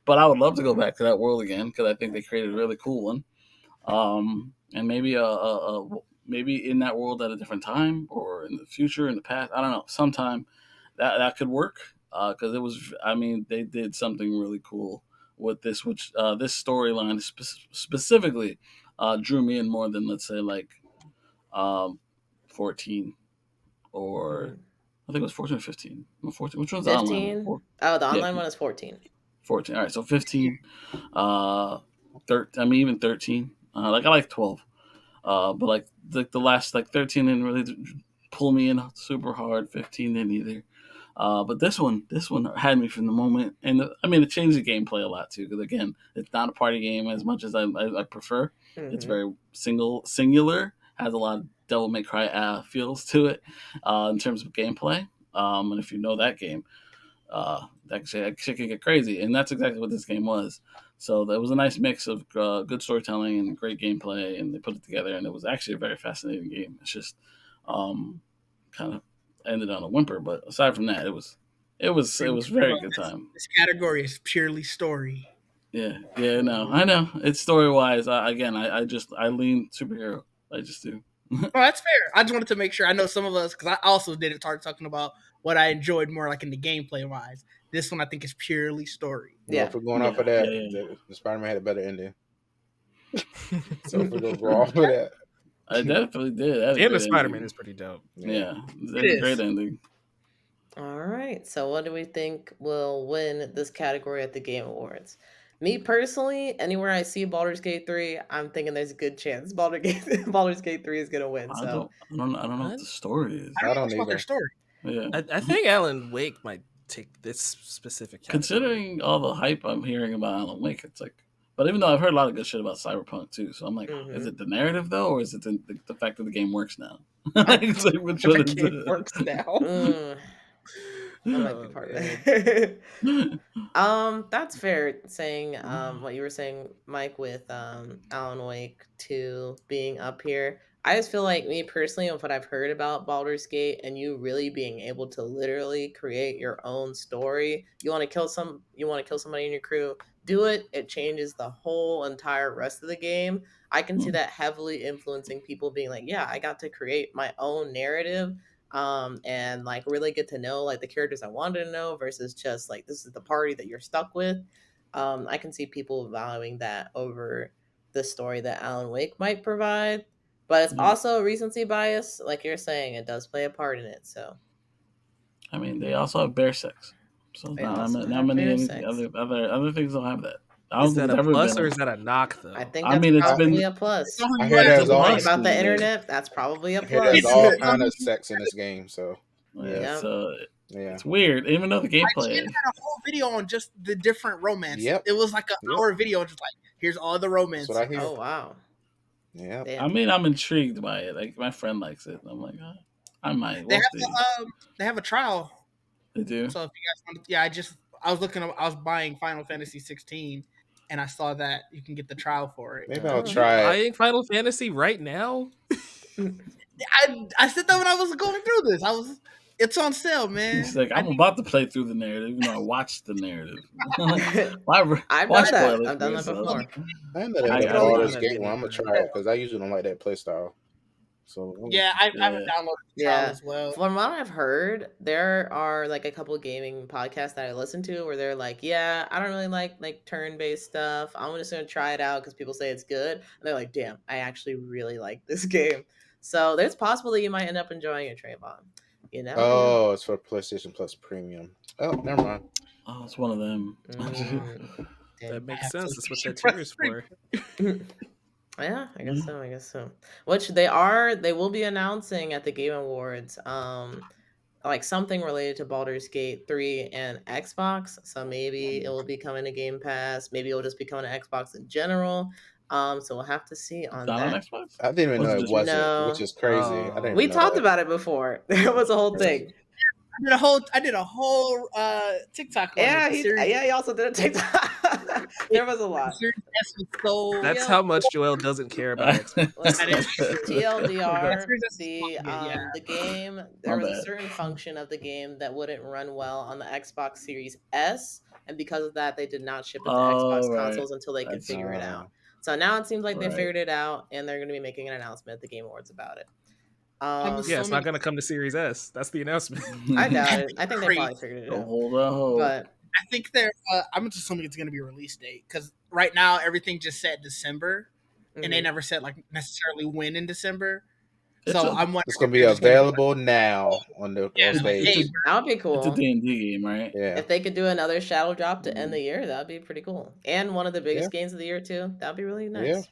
but I would love to go back to that world again because I think they created a really cool one. And maybe maybe in that world at a different time or in the future, in the past, I don't know, sometime that could work, because it was, I mean, they did something really cool with this, which this storyline specifically drew me in more than, let's say, like 14 or I think it was 14 or 15. No, 14. Which one's the online 15. one? Oh, the online Yeah. one is 14. 14. All right, so 15, 13, I mean, even 13. Like I like 12, but like the last like 13 didn't really pull me in super hard. 15 didn't either. But this one had me from the moment, and I mean, it changed the gameplay a lot too. Because again, it's not a party game as much as I prefer. It's very singular. Has a lot of Devil May Cry feels to it in terms of gameplay. And if you know that game, that shit can get crazy, and that's exactly what this game was. So there was a nice mix of good storytelling and great gameplay, and they put it together, and it was actually a very fascinating game. It's just kind of ended on a whimper, but aside from that, it was very good time. This category is purely story. Yeah, no, I know it's story wise. I lean superhero. I just do. Oh, that's fair. I just wanted to make sure. I know some of us, because I also did start talking about what I enjoyed more, like in the gameplay wise. This one I think is purely story. Yeah. If we're going off of that, the Spider-Man had a better ending. So if we're gonna go off of that, I definitely did. And the Spider-Man is pretty dope. Yeah, it's a great ending. All right. So what do we think will win this category at the Game Awards? Me personally, anywhere I see Baldur's Gate 3, I'm thinking there's a good chance Baldur's Gate 3 is gonna win. I So don't know what the story is. I don't know about their story. Yeah, I think Alan Wake might take this specific category. Considering all the hype I'm hearing about Alan Wake, it's like, but even though I've heard a lot of good shit about Cyberpunk too, so I'm like, is it the narrative though, or is it the fact that the game works now? It's like, which one is it? Works now. That might be part of it. That's fair. Saying what you were saying, Mike, with Alan Wake 2 being up here. I just feel like me personally, with what I've heard about Baldur's Gate, and you really being able to literally create your own story. You want to kill somebody in your crew, do it. It changes the whole entire rest of the game. I can see that heavily influencing people being like, yeah, I got to create my own narrative, and like really get to know like the characters I wanted to know versus just like this is the party that you're stuck with. I can see people valuing that over the story that Alan Wake might provide, but it's also recency bias, like you're saying. It does play a part in it. So, I mean, they also have bear sex, so they not, also not have many bear anything, sex. other things don't have that. I don't Is think that it's a ever plus been. or is that a knock though? I think I that's mean, it's probably been. a plus. I hear there's If you all think plus about the these days. internet, that's probably a I hear there's plus. all kind of sex in this game. So Yeah, Yeah. so yeah, it's weird. Even though the gameplay. IGN had a whole video on just the different romance. Yep. It was like an hour video, just like here's all the romance. that's what I hear. Oh wow. Yeah. Damn. I mean, I'm intrigued by it. Like my friend likes it. I'm like, I might. They We'll see. they have a trial. They do. So if you guys want, yeah, I was buying Final Fantasy 16, and I saw that you can get the trial for it. Maybe I'll Oh. try it. Buying Final Fantasy right now? I said that when I was going through this. It's on sale, man. He's like, I'm about to play through the narrative, even though I watched the narrative. I've done that. I've done that before. I ended I up can at only Baldur's find that Gate video one. I'm gonna for try it because I usually don't like that play style. So Yeah, I haven't downloaded the trial as well. From what I've heard, there are like a couple of gaming podcasts that I listen to where they're like, yeah, I don't really like turn-based stuff. I'm just gonna try it out because people say it's good. And they're like, damn, I actually really like this game. So there's possible that you might end up enjoying it, Trayvon. You know? Oh, it's for PlayStation Plus Premium. Oh, never mind. Oh, it's one of them. That makes sense. That's what that Press tier is for. Yeah, I guess so. Which they will be announcing at the Game Awards, like something related to Baldur's Gate 3 and Xbox. So maybe it will be coming to Game Pass. Maybe it'll just be coming to Xbox in general. So we'll have to see on Not that. on Xbox? I didn't even know it wasn't, No. which is crazy. I didn't We even know talked that. about it before. It was a whole thing. I did a whole TikTok on Yeah, it. he also did a TikTok. There was a lot. That's how much Joel doesn't care about Xbox. TLDR, the game, there was a certain function of the game that wouldn't run well on the Xbox Series S, and because of that, they did not ship it to Xbox consoles until they could figure it out. So now it seems like they figured it out, and they're going to be making an announcement at the Game Awards about it. Yeah, it's not going to come to Series S. That's the announcement. I doubt it. I think they probably figured it out. But I think they're. I'm just assuming it's going to be a release date because right now everything just said December, and they never said like necessarily when in December. So I'm wondering it's going to be available now on the stage. That would be cool. It's a D&D game, right? Yeah. If they could do another Shadow Drop to end the year, that would be pretty cool. And one of the biggest games of the year too. That would be really nice.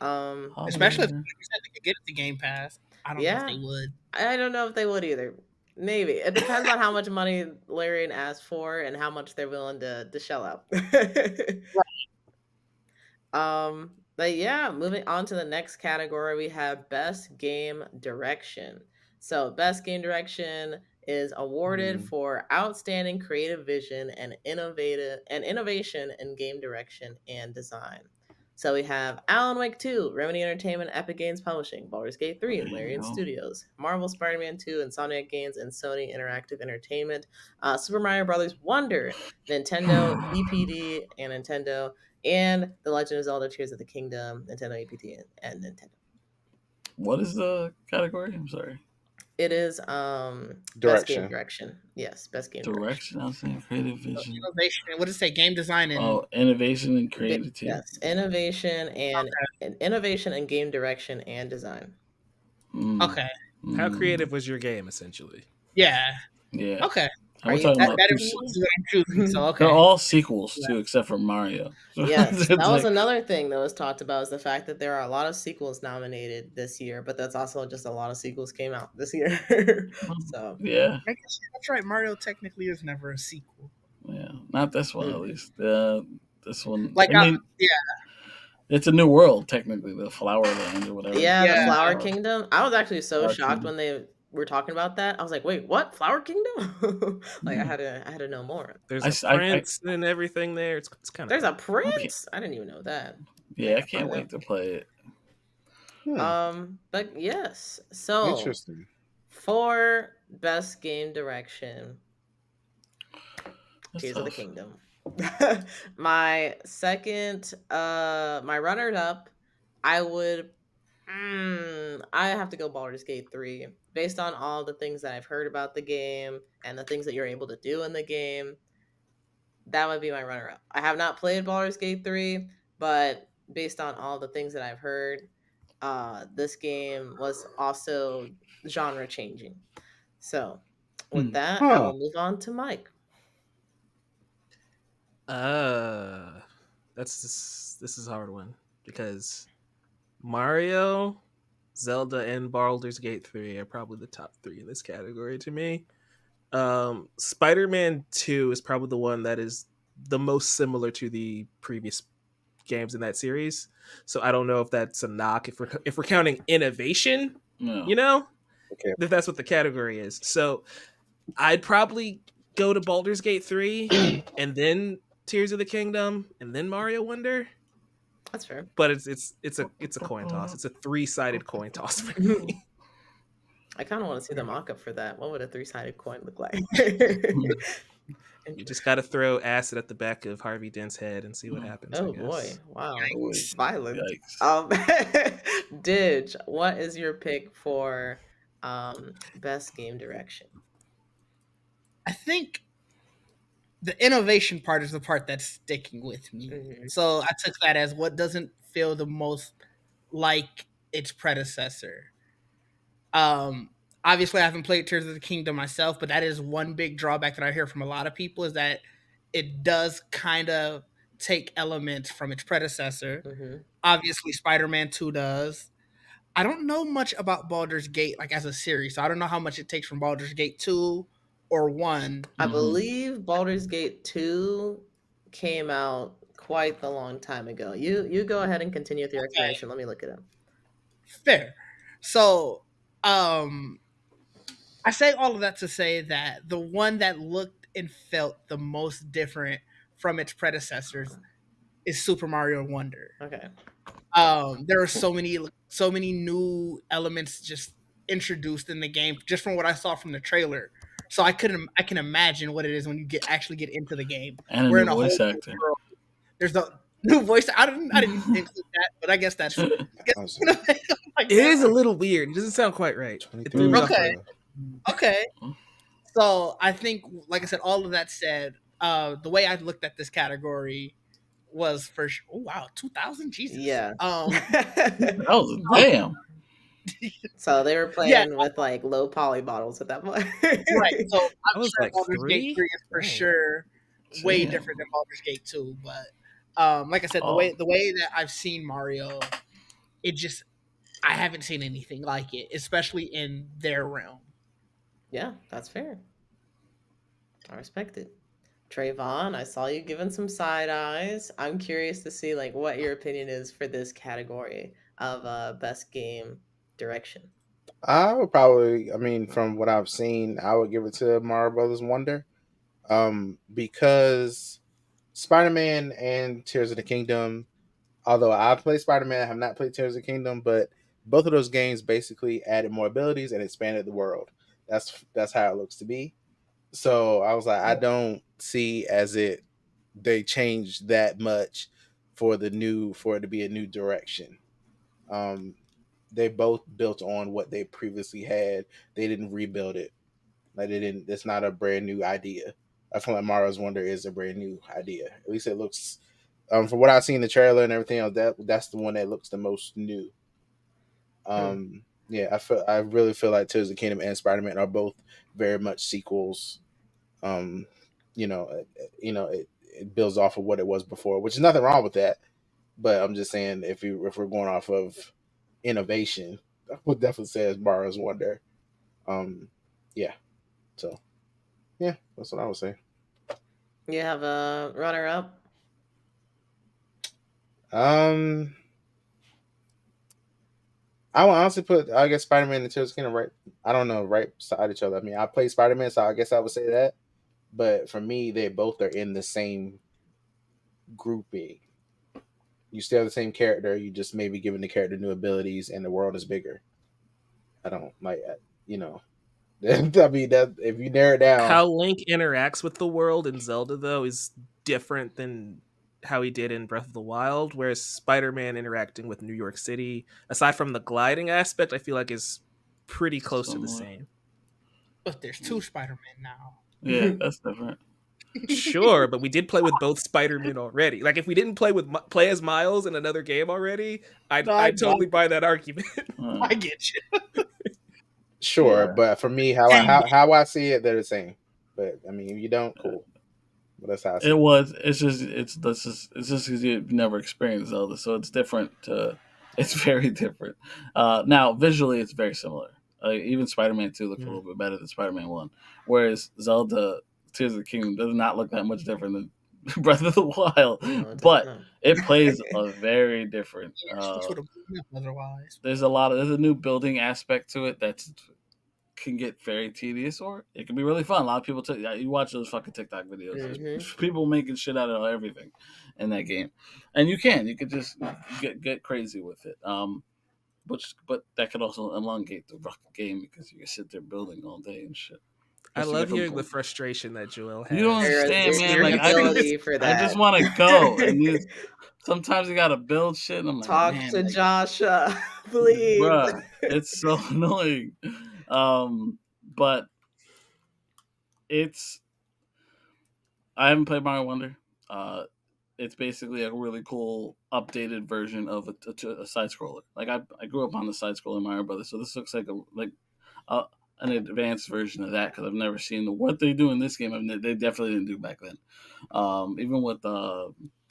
Yeah. Especially if they could get it to Game Pass. I don't know if they would. I don't know if they would either. Maybe. It depends on how much money Larian asks for and how much they're willing to shell out. But yeah, moving on to the next category, we have Best Game Direction. So Best Game Direction is awarded for outstanding creative vision and innovation in game direction and design. So we have Alan Wake 2, Remedy Entertainment, Epic Games Publishing, Baldur's Gate 3, Larian Studios, Marvel Spider-Man 2, Insomniac Games, and Sony Interactive Entertainment, Super Mario Bros. Wonder, Nintendo, EPD, and Nintendo, and The Legend of Zelda Tears of the Kingdom, Nintendo, EPD, and Nintendo. What is the category? I'm sorry. It is Best Game Direction. Yes, Best Game Direction. Outstanding creative vision. Innovation. What does it say? Game design and innovation and creativity. Yes, innovation and game direction and design. Okay. How creative was your game, essentially? Yeah. Yeah. Okay. We're talking about that is what I'm choosing. So okay. They're all sequels too, except for Mario. Yes, that was another thing that was talked about, is the fact that there are a lot of sequels nominated this year, but that's also just a lot of sequels came out this year. So yeah, I guess that's right. Mario technically is never a sequel. Yeah, not this one at least. This one, it's a new world technically, the Flower Land or whatever. Yeah, the Flower Kingdom. I was actually so shocked when they were talking about that. I was like, wait, what? Flower Kingdom? Like I had to know more. There's a prince and everything there. It's kind of There's a prince? I didn't even know that. Yeah, I can't wait to play it. But yes. So Interesting. for best game direction, That's Tears of the tough. Kingdom. My second, my runner up, I would, I have to go Baldur's Gate 3. Based on all the things that I've heard about the game and the things that you're able to do in the game, that would be my runner up. I have not played Baldur's Gate 3, but based on all the things that I've heard, this game was also genre changing. So, with Hmm. that, I Huh. will move on to Mike. Uh, this is a hard one because Mario, Zelda, and Baldur's Gate 3 are probably the top three in this category to me. Spider-Man 2 is probably the one that is the most similar to the previous games in that series. So I don't know if that's a knock if we're counting innovation, No. you know, Okay. if that's what the category is. So I'd probably go to Baldur's Gate 3 and then Tears of the Kingdom and then Mario Wonder. That's fair. But it's a coin toss. It's a 3-sided coin toss for me. I kind of want to see the mock up for that. What would a 3-sided coin look like? You just got to throw acid at the back of Harvey Dent's head and see what happens, I Oh boy. guess. Wow. Boy, Violent. yikes. Didge, what is your pick for best game direction? I think the innovation part is the part that's sticking with me. Mhm. So I took that as what doesn't feel the most like its predecessor. Um, Obviously, I haven't played Tears of the Kingdom myself, but that is one big drawback that I hear from a lot of people is that it does kind of take elements from its predecessor. Mhm. Obviously, Spider-Man 2 does. I don't know much about Baldur's Gate like as a series, so I don't know how much it takes from Baldur's Gate 2 or 1. I Mhm. believe Baldur's Gate 2 came out quite the long time ago. You go ahead and continue with your Okay, explanation. Let me look it up. fair. So, I say all of that to say that the one that looked and felt the most different from its predecessors is Super Mario Wonder. Okay. There are so many new elements just introduced in the game just from what I saw from the trailer. So I can imagine what it is when you actually get into the game. And a We're new in a whole voice new actor. world. There's the new voice. I didn't include that, but I guess that's I guess I was oh my It is a God. little weird. It doesn't sound quite right. It 23 threw me years off a Okay. little. Okay. So I think, like I said, all of that said, the way I looked at this category was for oh wow, 2000, Jesus. Yeah. Oh, damn. So they were Yeah, playing with like low poly bottles at that point. right. So I I'm was sure like Baldur's Gate 3 3. is for Dang. sure way Damn. different than Baldur's Gate 2, but like I said, the Oh. way that I've seen Mario, it just I haven't seen anything like it, especially in their realm. Yeah, that's fair. I respect it. Trayvon, I saw you giving some side eyes. I'm curious to see like what your opinion is for this category of best game direction. I would probably, I mean, from what I've seen, I would give it to Mario Brothers Wonder. Because Spider-Man and Tears of the Kingdom, although I played Spider-Man, I have not played Tears of the Kingdom, but both of those games basically added more abilities and expanded the world. That's how it looks to be. So I was like, I don't see as it they changed that much for it to be a new direction. Um, they both built on what they previously had. They didn't rebuild it. Like they didn't. It's not a brand new idea. I feel like Mario's Wonder is a brand new idea. At least it looks. From what I've seen in the trailer and everything else, that's the one that looks the most new. Yeah, I really feel like Tears of the Kingdom and Spider Man are both very much sequels. Um, you know, it builds off of what it was before, which is nothing wrong with that. But I'm just saying, if we're going off of innovation, I would definitely say it's Mario's Wonder. Um, yeah. So yeah, that's what I would say. You have a runner up. Um, I would honestly put, I guess, Spider Man and Tears of the Kingdom right. I don't know, right beside each other. I mean, I play Spider Man, so I guess I would say that. But for me, they both are in the same grouping. You still have the same character. You just maybe giving the character new abilities, and the world is bigger. I don't like, you know. I mean, that if you narrow it down, How Link interacts with the world in Zelda, though, is different than how he did in Breath of the Wild, whereas Spider-Man interacting with New York City, aside from the gliding aspect, I feel like is pretty close to the Somewhat. same. But there's two Spider-Man now. Yeah, that's different. Sure, but we did play with both Spider-Man already. Like, if we didn't play as Miles in another game already, No, I'd totally buy that argument. I get you. sure. Yeah. But for me, how I see it, they're the same. But I mean, if you don't, cool. But that's how I see It it. was. It's just because you've never experienced Zelda, so it's different. It's very different. Now visually, it's very similar. Even Spider-Man 2 looked a little bit better than Spider-Man 1, whereas Zelda Tears of the Kingdom does not look that much different than Breath of the Wild, No, it doesn't. but No. it plays a very different. Yeah, Switch would have blown up otherwise. There's a new building aspect to it that's can get very tedious, or it can be really fun. A lot of people, you watch those fucking TikTok videos. There's Mhm. people making shit out of everything in that game, and you could just get crazy with it. But that could also elongate the fucking game because you can sit there building all day and shit. I Just to love get from hearing the point. frustration that Joel has. You don't understand, man. Like Ability for I that. just want to go, and sometimes you gotta build shit, and I'm like, Talk man, to like, Joshua, please. bruh, it's so annoying. But it's I haven't played Mario Wonder. It's basically a really cool updated version of a side scroller. Like I grew up on the side scroller Mario Brothers, so this looks like a an advanced version of that because I've never seen what they do in this game. They definitely didn't do back then. Even with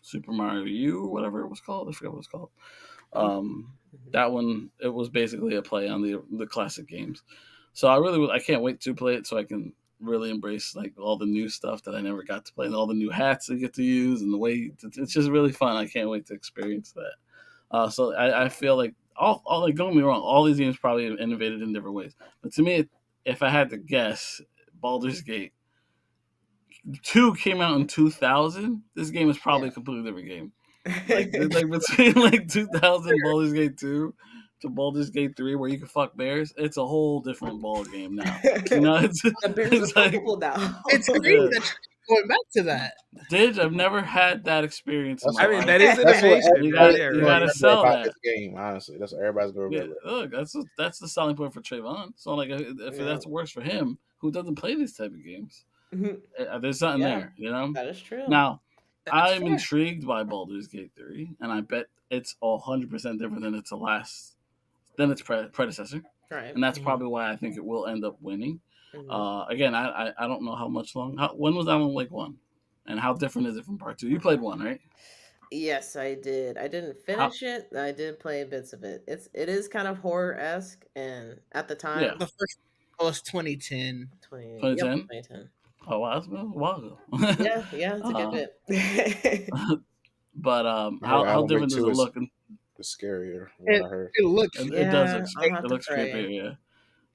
Super Mario U, whatever it was called, I forget what it's called. That one, it was basically a play on the classic games. So I can't wait to play it so I can really embrace like all the new stuff that I never got to play and all the new hats I get to use and the way it's just really fun. I can't wait to experience that. So I feel like all like don't get me wrong, all these games probably innovated in different ways. But to me, if I had to guess, Baldur's Gate 2 came out in 2000. This game is probably a completely different game. Like between like 2000 Baldur's Gate 2 to Baldur's Gate 3 where you can fuck bears, it's a whole different ball game now. You know, The bears are it's like fuckable now. It's crazy that you're going back to that. I've never had that experience in That's my I what mean, life. that is that's what innovation You right got there, you right? got to sell about that. this game. Honestly, that's what everybody's gonna Yeah, remember. look, that's the selling point for Trayvon. So like, if Yeah. that's works for him, who doesn't play these type of games, Mhm. there's something Yeah. there, you know. That is true. Now, That's I'm fair. intrigued by Baldur's Gate 3, and I bet it's 100% different than its predecessor, Right. and that's probably why I think it will end up winning. Mhm. Again, I don't know when was Alan Wake 1, and how different is it from Part 2? You played 1, right? Yes, I did. I didn't How? finish it. I did play bits of it. It is kind of horror-esque, and at the Yeah, time, The first one was 2010. 2010. 2010. Oh wow, that's been a while ago. Yeah, it's a good uh, bit. but I heard how Alan Wake different does 2 it is look? And scarier. What It, I heard. it looks it does Yeah, look I'll have it to looks pray. creepy, yeah.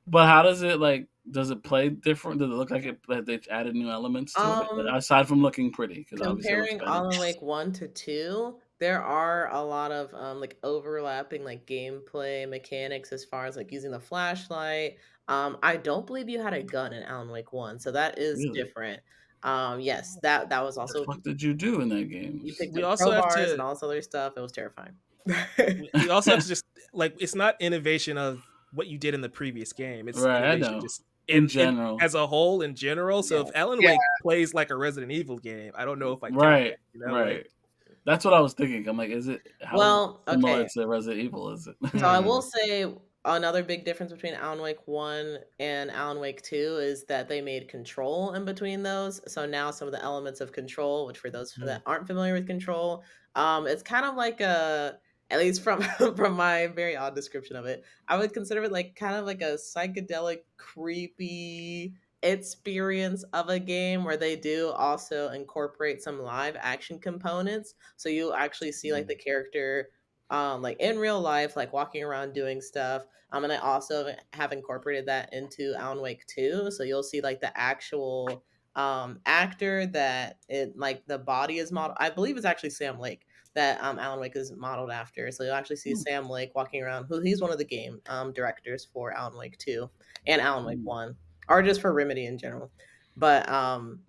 But how does it like? Does it play different? Does it look like that they've added new elements to it Um, aside from looking pretty? Because obviously it looks Comparing better. Alan Wake 1 to 2, there are a lot of, like, overlapping, like, gameplay mechanics as far as, like, using the flashlight. I don't believe you had a gun in Alan Wake 1, so that is Really, different. Yes, that was what the also fuck did you do in that game? you picked We up also have crowbars and to all this other stuff, it was terrifying. we also have to just like it's not innovation of what you did in the previous game. It's Right, I innovation know. just In in general, as a whole in general. So Yeah. if Alan yeah. Wake plays like a Resident Evil game, I don't know if I count right, that. You know, like right. That's what I was thinking. I'm like, how Well, similar okay. to Resident Evil is it? So I will Hmm. say another big difference between Alan Wake 1 and Alan Wake 2 is that they made Control in between those. So now some of the elements of Control, which for those that aren't familiar with Control, it's kind of like at least from from my very odd description of it, I would consider it like kind of like a psychedelic, creepy experience of a game where they do also incorporate some live action components. So you actually see like the character like in real life, like walking around doing stuff. And I also have incorporated that into Alan Wake 2. So you'll see like the actual actor that it like the body is model. I believe it's actually Sam Lake. that Alan Wake is modeled after. So you'll actually see Sam Lake walking around, who he's one of the game directors for Alan Wake 2 and Alan Wake 1, or just for Remedy in general. But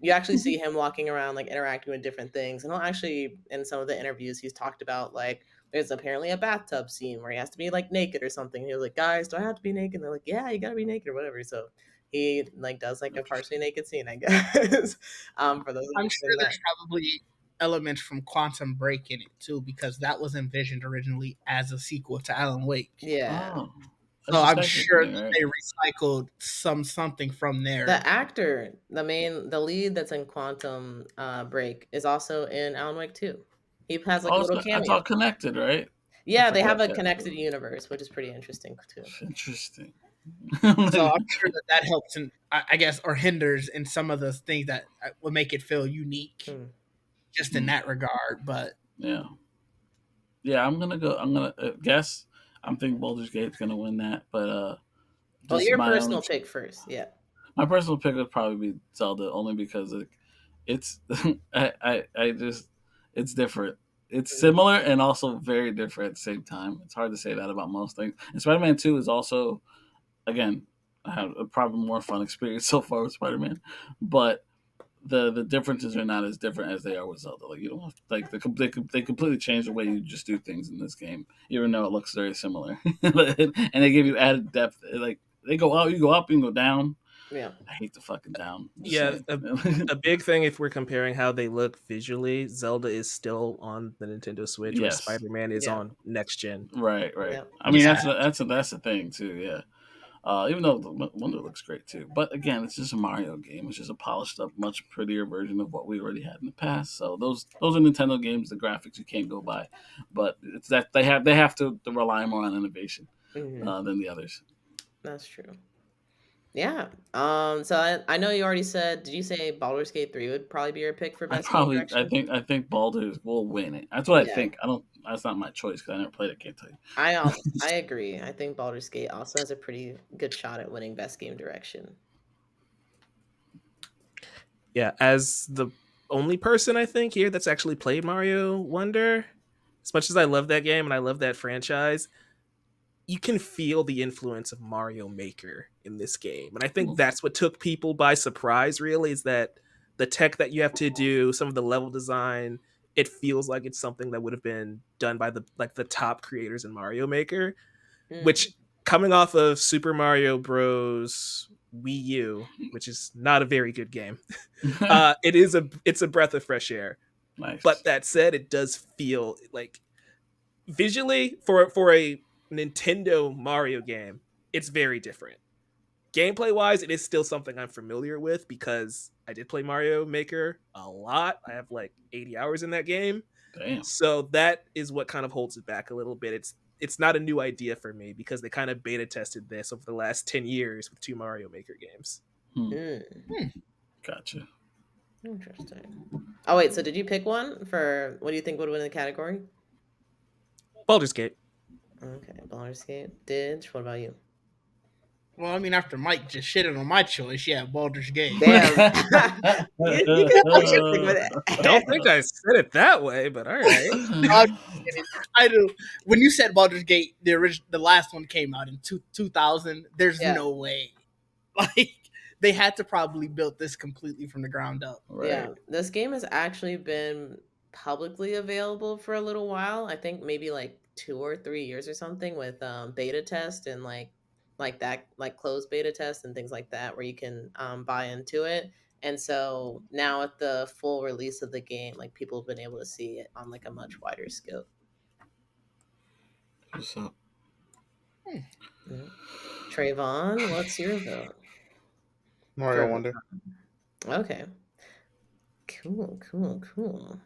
you actually see him walking around, like interacting with different things. And he'll actually, in some of the interviews, he's talked about like there's apparently a bathtub scene where he has to be like naked or something. He was like, "Guys, do I have to be naked?" And they're like, "Yeah, you gotta be naked or whatever." So he like does like a partially naked scene, I guess. For those I'm of sure you that, there's probably elements from Quantum Break in it too, because that was envisioned originally as a sequel to Alan Wake. yeah. Oh, So that's I'm just sure thing, that right? they recycled something from there. The actor, the lead that's in Quantum Break is also in Alan Wake 2. He has like a Oh, little it's all cameo. connected, right? I Yeah, they have forgot a that. connected universe, which is pretty interesting too. Interesting. So I'm sure that helps, and I guess, or hinders in some of the things that would make it feel unique, just in that regard. But yeah, yeah. I'm gonna guess. I'm thinking Baldur's Gate's gonna win that, but Well, just your my own. personal pick first, yeah. My personal pick would probably be Zelda, only because it's I just it's different. It's similar and also very different at the same time. It's hard to say that about most things. And Spider-Man 2 is also, again, I have a probably more fun experience so far with Spider-Man, but the differences are not as different as they are with Zelda. Like you don't have, like they completely change the way you just do things in this game, even though it looks very similar, and they give you added depth. Like they go out, you go up, you can go down. Yeah. I hate the fucking down. Yeah, a big thing if we're comparing how they look visually, Zelda is still on the Nintendo Switch, where Yes. Spider-Man is on next gen. Right. Yeah. I mean, that's the thing too. Yeah. Even though the Wonder looks great too, but again, it's just a Mario game. It's just a polished up, much prettier version of what we already had in the past. So those are Nintendo games. The graphics you can't go by, but it's that they have to rely more on innovation than the others. That's true. Yeah. So I know you already said. Did you say Baldur's Gate 3 would probably be your pick for best game direction? I think Baldur's will win it. That's what I Yeah. think. I don't. That's not my choice because I never played it. Can't tell you. I agree. I think Baldur's Gate also has a pretty good shot at winning best game direction. Yeah, as the only person I think here that's actually played Mario Wonder, as much as I love that game and I love that franchise, you can feel the influence of Mario Maker in this game. And I think that's what took people by surprise, really, is that the tech that you have to do, some of the level design, it feels like it's something that would have been done by the top creators in Mario Maker, which coming off of Super Mario Bros. Wii U, which is not a very good game, it's a breath of fresh air. Nice. But that said, it does feel like visually for a Nintendo Mario game, it's very different. Gameplay wise, it is still something I'm familiar with because I did play Mario Maker a lot. I have like 80 hours in that game. Damn. So that is what kind of holds it back a little bit. It's not a new idea for me because they kind of beta tested this over the last 10 years with 2 Mario Maker games. Gotcha. Interesting. Oh wait, so did you pick one for what do you think would win the category? Baldur's Gate. Okay, Baldur's Gate. Didge, what about you? Well, I mean, after Mike just shitted on my choice, yeah, Baldur's Gate. Damn. you can put your pick with it. Don't think I said it that way, but all right. I do. When you said Baldur's Gate, the last one came out in 2000. There's no way. Like they had to probably build this completely from the ground up. Right. Yeah, this game has actually been publicly available for a little while. I think maybe like 2 or 3 years or something with beta test and like that, like closed beta test and things like that, where you can buy into it. And so now at the full release of the game, like people have been able to see it on like a much wider scope. What's up? Trayvon, what's your vote? Mario Wonder. Okay. Cool.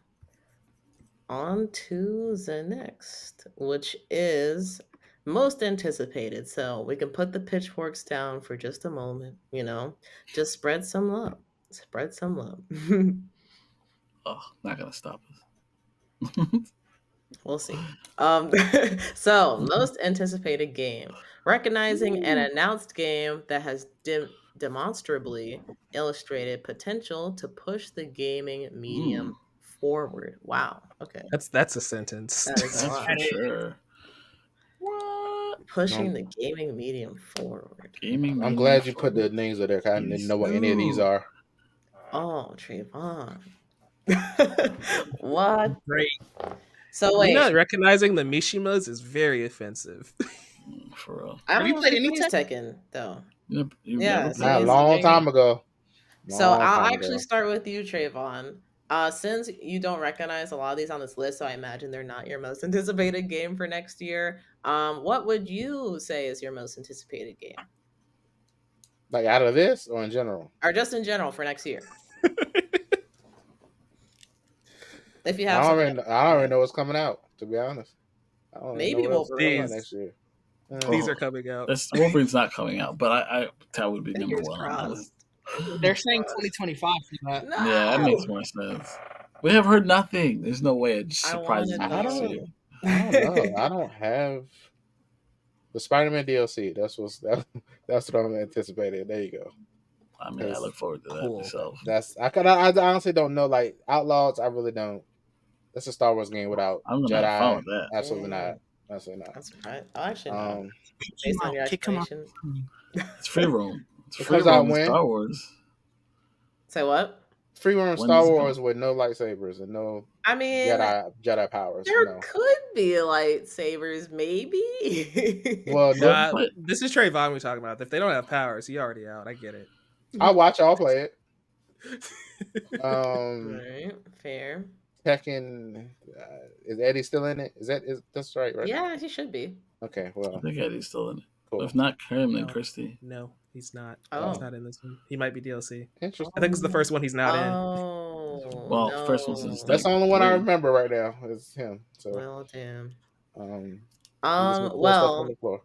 On to the next, which is most anticipated. So we can put the pitchforks down for just a moment, just spread some love. Oh, not gonna stop us. We'll see. So most anticipated game, recognizing an announced game that has demonstrably illustrated potential to push the gaming medium forward. Wow. Okay. That's a sentence. That is a That's lot. for sure. What? Pushing the gaming medium forward. Gaming. I'm glad you put the names of there. 'Cause I didn't know what any of these are. Oh, Trayvon. What? Great. So You wait, not recognizing the Mishimas is very offensive. For real. I Have don't you know played if any he's Tekken though. You've Yeah, never so Nah, a played he's it. long very- time ago. So Long I'll time actually ago. start with you, Trayvon. Since you don't recognize a lot of these on this list, so I imagine they're not your most anticipated game for next year. What would you say is your most anticipated game, Like out of this or in general? or just in general for next year? If you I have don't something, even. I don't even know what's coming out. To be honest, I don't even Maybe know what's coming out Wolverine. next year. These are coming out. That's Wolverine's not coming out, but that would be number fingers one on my list. crossed. They're saying 2025 for that. No. Yeah, that makes more sense. We have heard nothing. There's no way it surprises me wanna next know. year. I don't know. I don't have the Spider-Man DLC. That's what I'm anticipating. There you go. I mean, I look forward to that Cool. myself. I honestly don't know. Like Outlaws, I really don't. That's a Star Wars game without I'm gonna have fun Jedi. with that. Absolutely not. Absolutely not. That's right. Oh, actually, no. Um, Based on your Kick 'em out. explanation. It's free roam. It's It free comes out roam in when? Star Wars. Say what? free roam When Star does it Wars come? with no lightsabers and no I mean, Jedi powers. there No. could be lightsabers, maybe. Well, no, Nah, But- this is Trayvon we're talking about. If they don't have powers, he already out. I get it. I'll watch y'all play it. Right, fair. Tekken, is Eddie still in it? That's right? Yeah, he should be. Okay, I well, think Eddie's still in it. cool. If not him, then No. Christy. No, he's not. Oh. He's not in this one. He might be DLC. Interesting. I think it's the first one he's not in. Oh, Well, no. first one's in That's the only one I Wait. remember right now. Is him. So, Well, damn. he just pulled stuff Well, on the floor.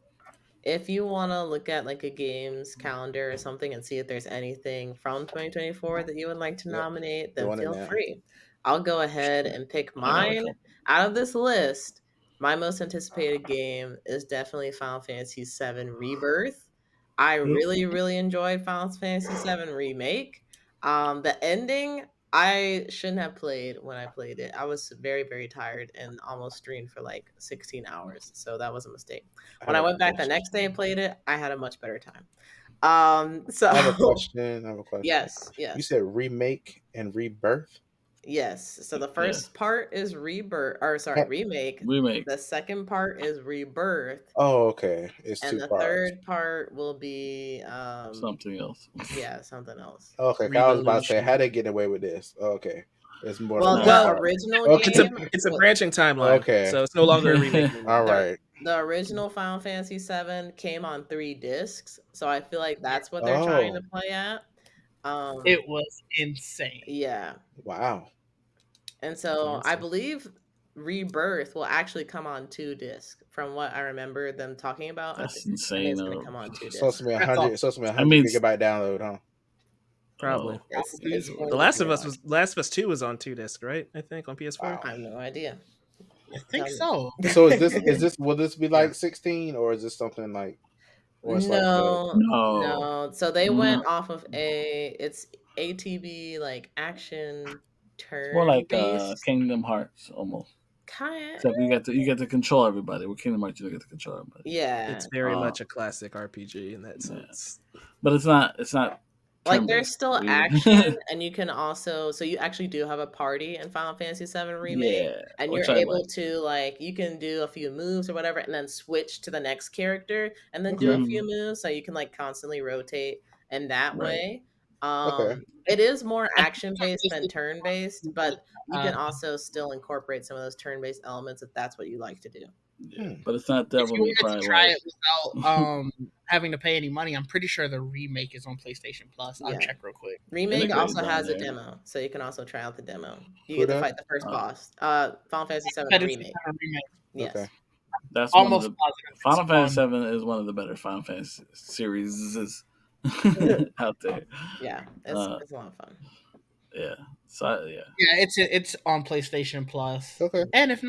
if you want to look at like a games calendar or something and see if there's anything from 2024 that you would like to Yep. nominate, then Doing it feel now. free. I'll go ahead and pick I got a mine. couple. Out of this list, my most anticipated game is definitely Final Fantasy VII Rebirth. I really, really enjoyed Final Fantasy VII Remake. The ending, I shouldn't have played when I played it. I was very, very tired and almost streamed for like 16 hours. So that was a mistake. When I went back the next day and played it, I had a much better time. So I have a question. yes, You yes. said remake and rebirth. Yes. So the first part is remake. Remake. The second part is rebirth. Oh, okay. It's And two the parts. third part will be Something else. yeah, something else. Okay, I was about to say Revolution. how they get away with this. Okay, it's more. Well, than the one part. original Okay. game It's a wa- branching timeline. Okay. So it's no longer a remake anymore. All right. the original Final Fantasy VII came on 3 discs, so I feel like that's what they're trying to play at. It was insane. Yeah. Wow. And so I Fancy. believe Rebirth will actually come on 2 discs. From what I remember them talking about, That's I think insane. it's gonna come on 2 It's supposed discs. to be That's 100. all. It's supposed to be I mean, 100 gigabyte download, huh? Probably. It's going The to Last be of a Us lot. was Last of Us 2 was on 2 disc, right? I think on PS4. Wow. I have no idea. I think so. So is this will this be like 16 or is this something like? Or it's No, No. no. So they No. went off of it's ATB like action turn More like based Kingdom Hearts almost. kind. Except you get to control everybody. With Kingdom Hearts, you don't get to control everybody. Yeah, It's very Uh, much a classic RPG in that yeah. sense. But it's not. It's not. like turn-based. there's still Weird. action, and you can also you actually do have a party in Final Fantasy VII Remake, Yeah, and which you're I able like. to like you can do a few moves or whatever, and then switch to the next character, and then do a Mhm. few moves, so you can like constantly rotate in that Right. way. Okay. It is more I think action based than turn based, but you can Uh, also still incorporate some of those turn based elements if that's what you like to do. Yeah. But it's not if Devil you May wanted Cry. to try like- it without having to pay any money, I'm pretty sure the remake is on PlayStation Plus. I'll Yeah. check real quick. Remake Integrated also down has a there. demo, so you can also try out the demo. You Who get to does? fight the first Oh. boss. Final Fantasy VII That is Remake. a remake. Yes. Okay. That's Almost one of the, positive. it's Final Fantasy on- VII is one of the better Final Fantasy series out there. Yeah, it's a lot of fun. Yeah. So yeah. Yeah, it's on PlayStation Plus. Okay. And if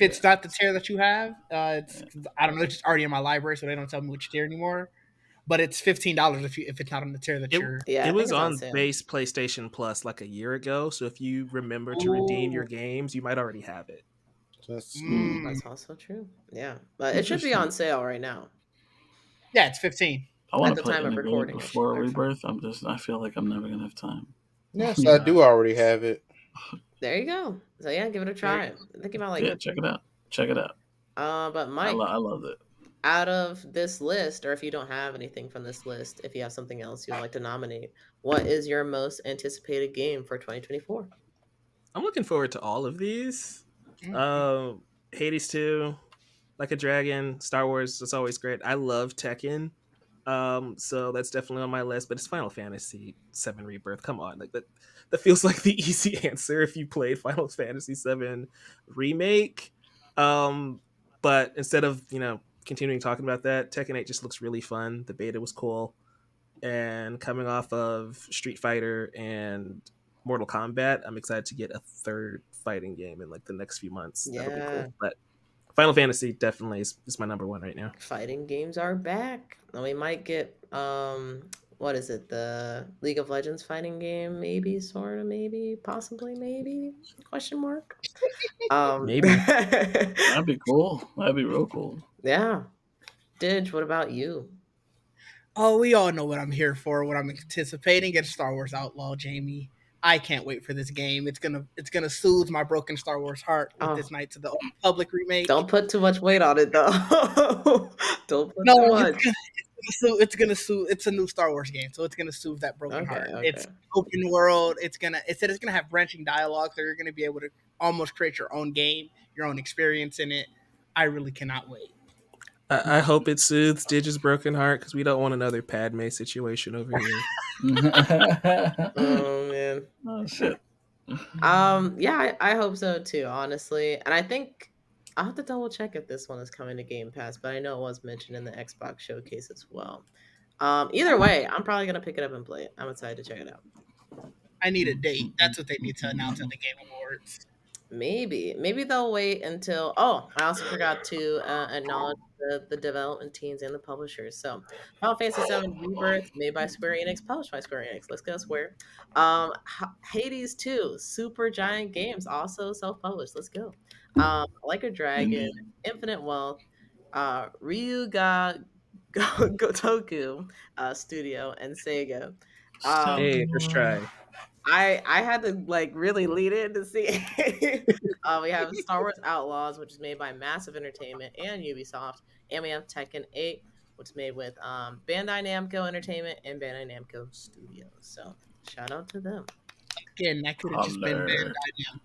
it's not the tier that you have, it's I don't know, it's just already in my library, so they don't tell me which tier anymore. but it's $15 if it's not on the tier that It you're. Yeah, I it think was it's on on sale. base PlayStation Plus like a year ago, so if you remember to redeem your Ooh. games, you might already have it. That's Mm. That's also true. Yeah, but it should be on Interesting. sale right now Yeah, it's 15. I at want the to play time of Integrate recording. It should, before or Rebirth. I feel like I'm never gonna have time. yes, I Yeah, do already have it. there you go. So yeah, give it a There try. I think you might like yeah. it. Check it out. Check it out. But Mike, I loved it. out of this list, or if you don't have anything from this list, if you have something else you would like to nominate, what is your most anticipated game for 2024? I'm looking forward to all of these. you Um, Hades 2, Like a Dragon, Star Wars. It's always great. I love Tekken. So that's definitely on my list. But it's Final Fantasy VII Rebirth. Come on, like that. That feels like the easy answer if you played Final Fantasy VII Remake. Um, but instead of continuing talking about that, Tekken 8 just looks really fun. The beta was cool, and coming off of Street Fighter and Mortal Kombat, I'm excited to get a third fighting game in like the next few months. That'll be Yeah, cool. But Final Fantasy definitely is my number one right now. fighting games are back. And we might get what is it? The League of Legends fighting game, maybe, sort of, maybe, possibly, maybe? Question mark. Maybe. That'd be cool. That'd be real cool. Yeah. Didge, what about you? Oh, we all know what I'm here for. What I'm anticipating. It's Star Wars Outlaw, Jamie. I can't wait for this game. It's gonna soothe my broken Star Wars heart with Oh, this Knights of the Old Republic remake. don't put too much weight on it though. Don't put No, too it's much. gonna soothe. It's a new Star Wars game, so it's gonna soothe that broken Okay, heart. okay. It's open world. It said it's gonna have branching dialogue, so you're gonna be able to almost create your own game, your own experience in it. I really cannot wait. I hope it soothes Digi's broken heart because we don't want another Padme situation over here. Oh man. Oh shit. Yeah, I hope so too, honestly. And I think I'll have to double check if this one is coming to Game Pass, but I know it was mentioned in the Xbox showcase as well. Either way, I'm probably gonna pick it up and play it. I'm excited to check it out. I need a date. That's what they need to announce at the Game Awards. Maybe they'll wait until. Oh, I also forgot to acknowledge the development teams and the publishers. So, Final Fantasy VII Rebirth, made by Square Enix, published by Square Enix. Let's go Square. Hades 2, Super Giant Games, also self-published. Let's go. Like a Dragon, Indeed. Infinite Wealth, Ryuga Gotoku Studio, and Sega. Um, Hey, first try. I had to like really lead in to see. We have Star Wars Outlaws, which is made by Massive Entertainment and Ubisoft, and we have Tekken 8, which is made with Bandai Namco Entertainment and Bandai Namco Studios. So shout out to them. Again, that could have just been Holler. Bandai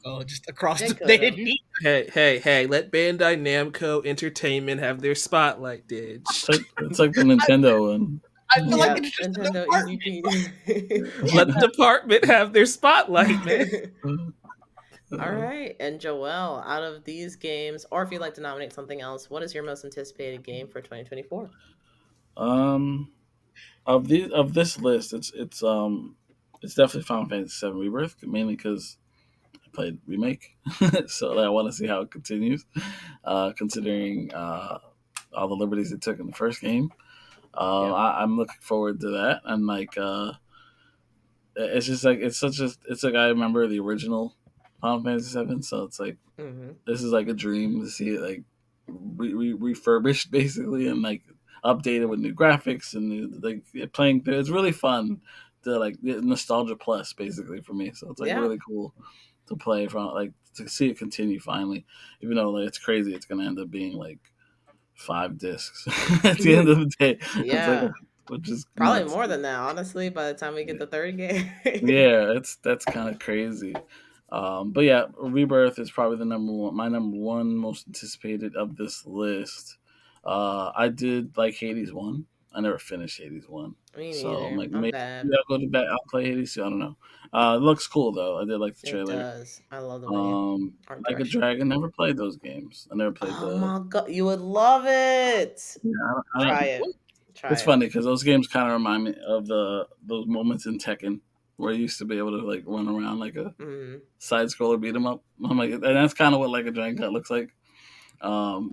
Namco, just across It the. could They have. didn't need. Hey! Let Bandai Namco Entertainment have their spotlight, Didge. It's like the Nintendo one. I feel like Yeah, it's just Nintendo EVP. Let the department have their spotlight, man. All right, and Joel, out of these games, or if you'd like to nominate something else, what is your most anticipated game for 2024? Of this list, it's definitely Final Fantasy VII Rebirth, mainly because I played remake, so I want to see how it continues. Considering all the liberties it took in the first game, Yeah. I'm looking forward to that. And like, it's just like it's like I remember the original Final Fantasy VII, so it's like Hmm. this is like a dream to see it like refurbished basically and like updated with new graphics and new, like playing through. It's really fun to like nostalgia plus basically for me. So it's like Yeah. really cool to play from like to see it continue finally. Even though like it's crazy, it's gonna end up being like 5 discs at the end of the day. It's Yeah. like which is Probably nuts. more than that, honestly, by the time we get the third game. Yeah, that's kind of crazy. But yeah, Rebirth is probably my number one most anticipated of this list. I did like Hades 1. I never finished Hades 1. Me So I'm neither. like, I'm maybe bad. I'll go to bed. I'll play Hades 2. I don't know. It looks cool though. I did like the It trailer. does. I love the way art Like a direction. Dragon, never played those games. I never played Oh the. my god, you would love it. Yeah, Try it. Try it's it. funny because those games kind of remind me of those moments in Tekken where you used to be able to like run around like a Hmm. side scroller beat 'em up. I'm like, and that's kind of what like a Dragon Cut looks like,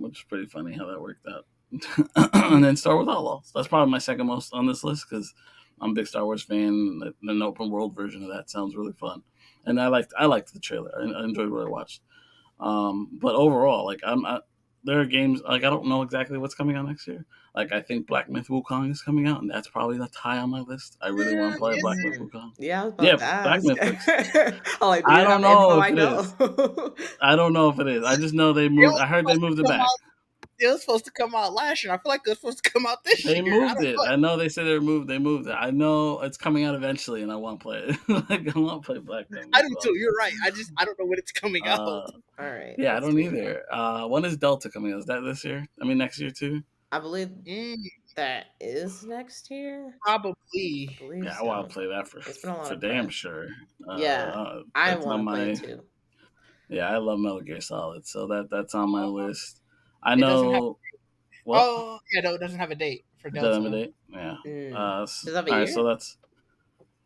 which is pretty funny how that worked out. and then Star Wars Outlaws. That's probably my second most on this list because I'm a big Star Wars fan. And an open world version of that sounds really fun, and I liked the trailer. I enjoyed what I watched. But overall, like there are games like I don't know exactly what's coming out next year. Like I think Black Myth Wukong is coming out, and that's probably the high on my list. I really want to play Is Black it? Myth Wukong. Yeah, I was Yeah, about to Black ask. Myth looks. I'm like, do I you don't have info know I if it is. know? I don't know if it is. I just know they It moved. was I heard they supposed to moved it come back. out. It was supposed to come out last year. I feel like it was supposed to come out this They year. I moved don't it. know. I know they said they moved it. I know it's coming out eventually, and I want to play it. Like I want to play Black Myth I do Wukong. too. You're right. I don't know when it's coming out. Uh, All right. yeah, I let's don't do either. When is Delta coming out? Is that this year? I mean, next year too? I believe Mm, that is next year. I probably. believe Yeah, I so. want to play that It's been a lot for of damn press. sure. Yeah, I That's want on to play my. it too. Yeah, I love Metal Gear Solid, so that's on my list. I It doesn't have. know. What? Oh, yeah, no, it doesn't have a date for Does that have a Delta. date? Yeah. Does it have a All right, year? so that's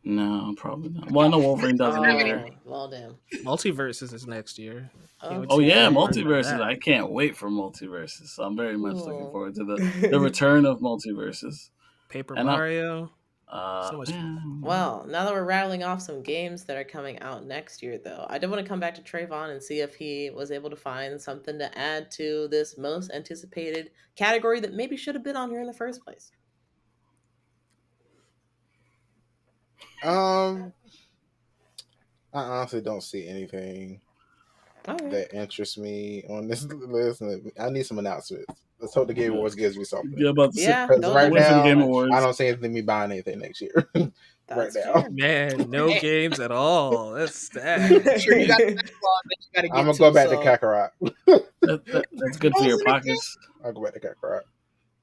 no, probably not. Well, I know Wolverine doesn't either. Oh, well, damn. Multiverses is next year. Can't wait to Oh see yeah, what Okay. they learn from Multiverses! that. I can't wait for Multiverses. So I'm very much looking Cool. forward to the return of Multiverses. Paper And Mario. So much yeah. fun. Well, now that we're rattling off some games that are coming out next year, though, I did want to come back to Trayvon and see if he was able to find something to add to this most anticipated category that maybe should have been on here in the first place. I honestly don't see anything Okay. that interests me on this list. I need some announcements. Let's hope the Game Awards gives me something. Yeah, about to say, Yeah, Because those right are wait for the now, Game much. Awards. I don't see anything me buying anything next year. right That's now, fair. Man, no Hey. games at all. That's sad. Sure, you got the backlog that you got to get I'm gonna to. go back to so- Kakarot. That's good for your pockets. I'll go back to Kakarot.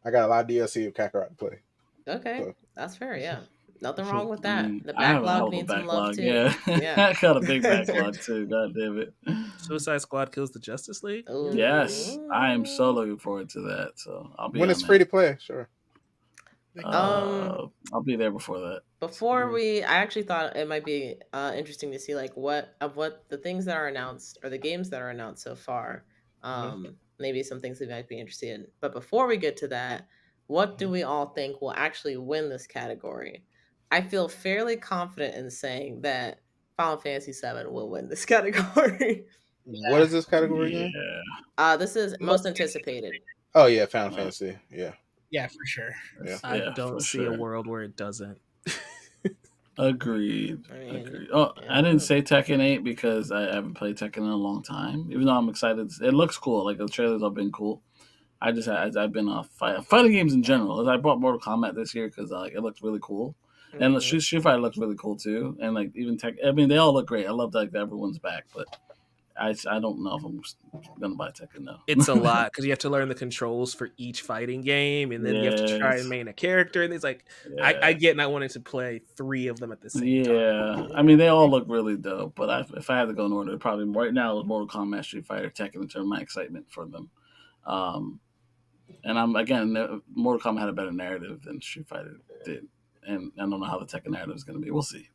I got a lot of DLC of Kakarot to play. Okay, So- that's fair. Yeah, nothing wrong with that. The I have a hell backlog of a needs some love backlog. too. Yeah, Yeah. I got a big backlog too. God damn it. Suicide Squad kills the Justice League. Ooh. Yes, I am so looking forward to that. So I'll be When on it's free to play, sure. I'll be there before that. Before I actually thought it might be interesting to see like what the things that are announced or the games that are announced so far. Maybe some things we might be interested in. But before we get to that, what do we all think will actually win this category? I feel fairly confident in saying that Final Fantasy VII will win this category. What is this category Yeah. again? This is most anticipated. Oh yeah, Final Fantasy. Yeah. Yeah, for sure. Yeah. I Yeah, don't for see a sure. world where it doesn't. Agreed. I mean, Agreed. Oh, yeah. I didn't say Tekken 8 because I haven't played Tekken in a long time. Even though I'm excited, it looks cool. Like the trailers have been cool. I've been off fighting games in general. I bought Mortal Kombat this year because it looked really cool, and the Street Fighter looks really cool too. And like even I mean, they all look great. I love that everyone's back, but I don't know if I'm gonna buy Tekken now. It's a lot because you have to learn the controls for each fighting game, and then you have to try and main a character. And it's like I get not wanting to play 3 of them at the same time. Yeah, I mean they all look really dope. But if I had to go in order, probably right now with Mortal Kombat, Street Fighter, Tekken in terms of my excitement for them. And Mortal Kombat had a better narrative than Street Fighter did, and I don't know how the Tekken narrative is going to be. We'll see.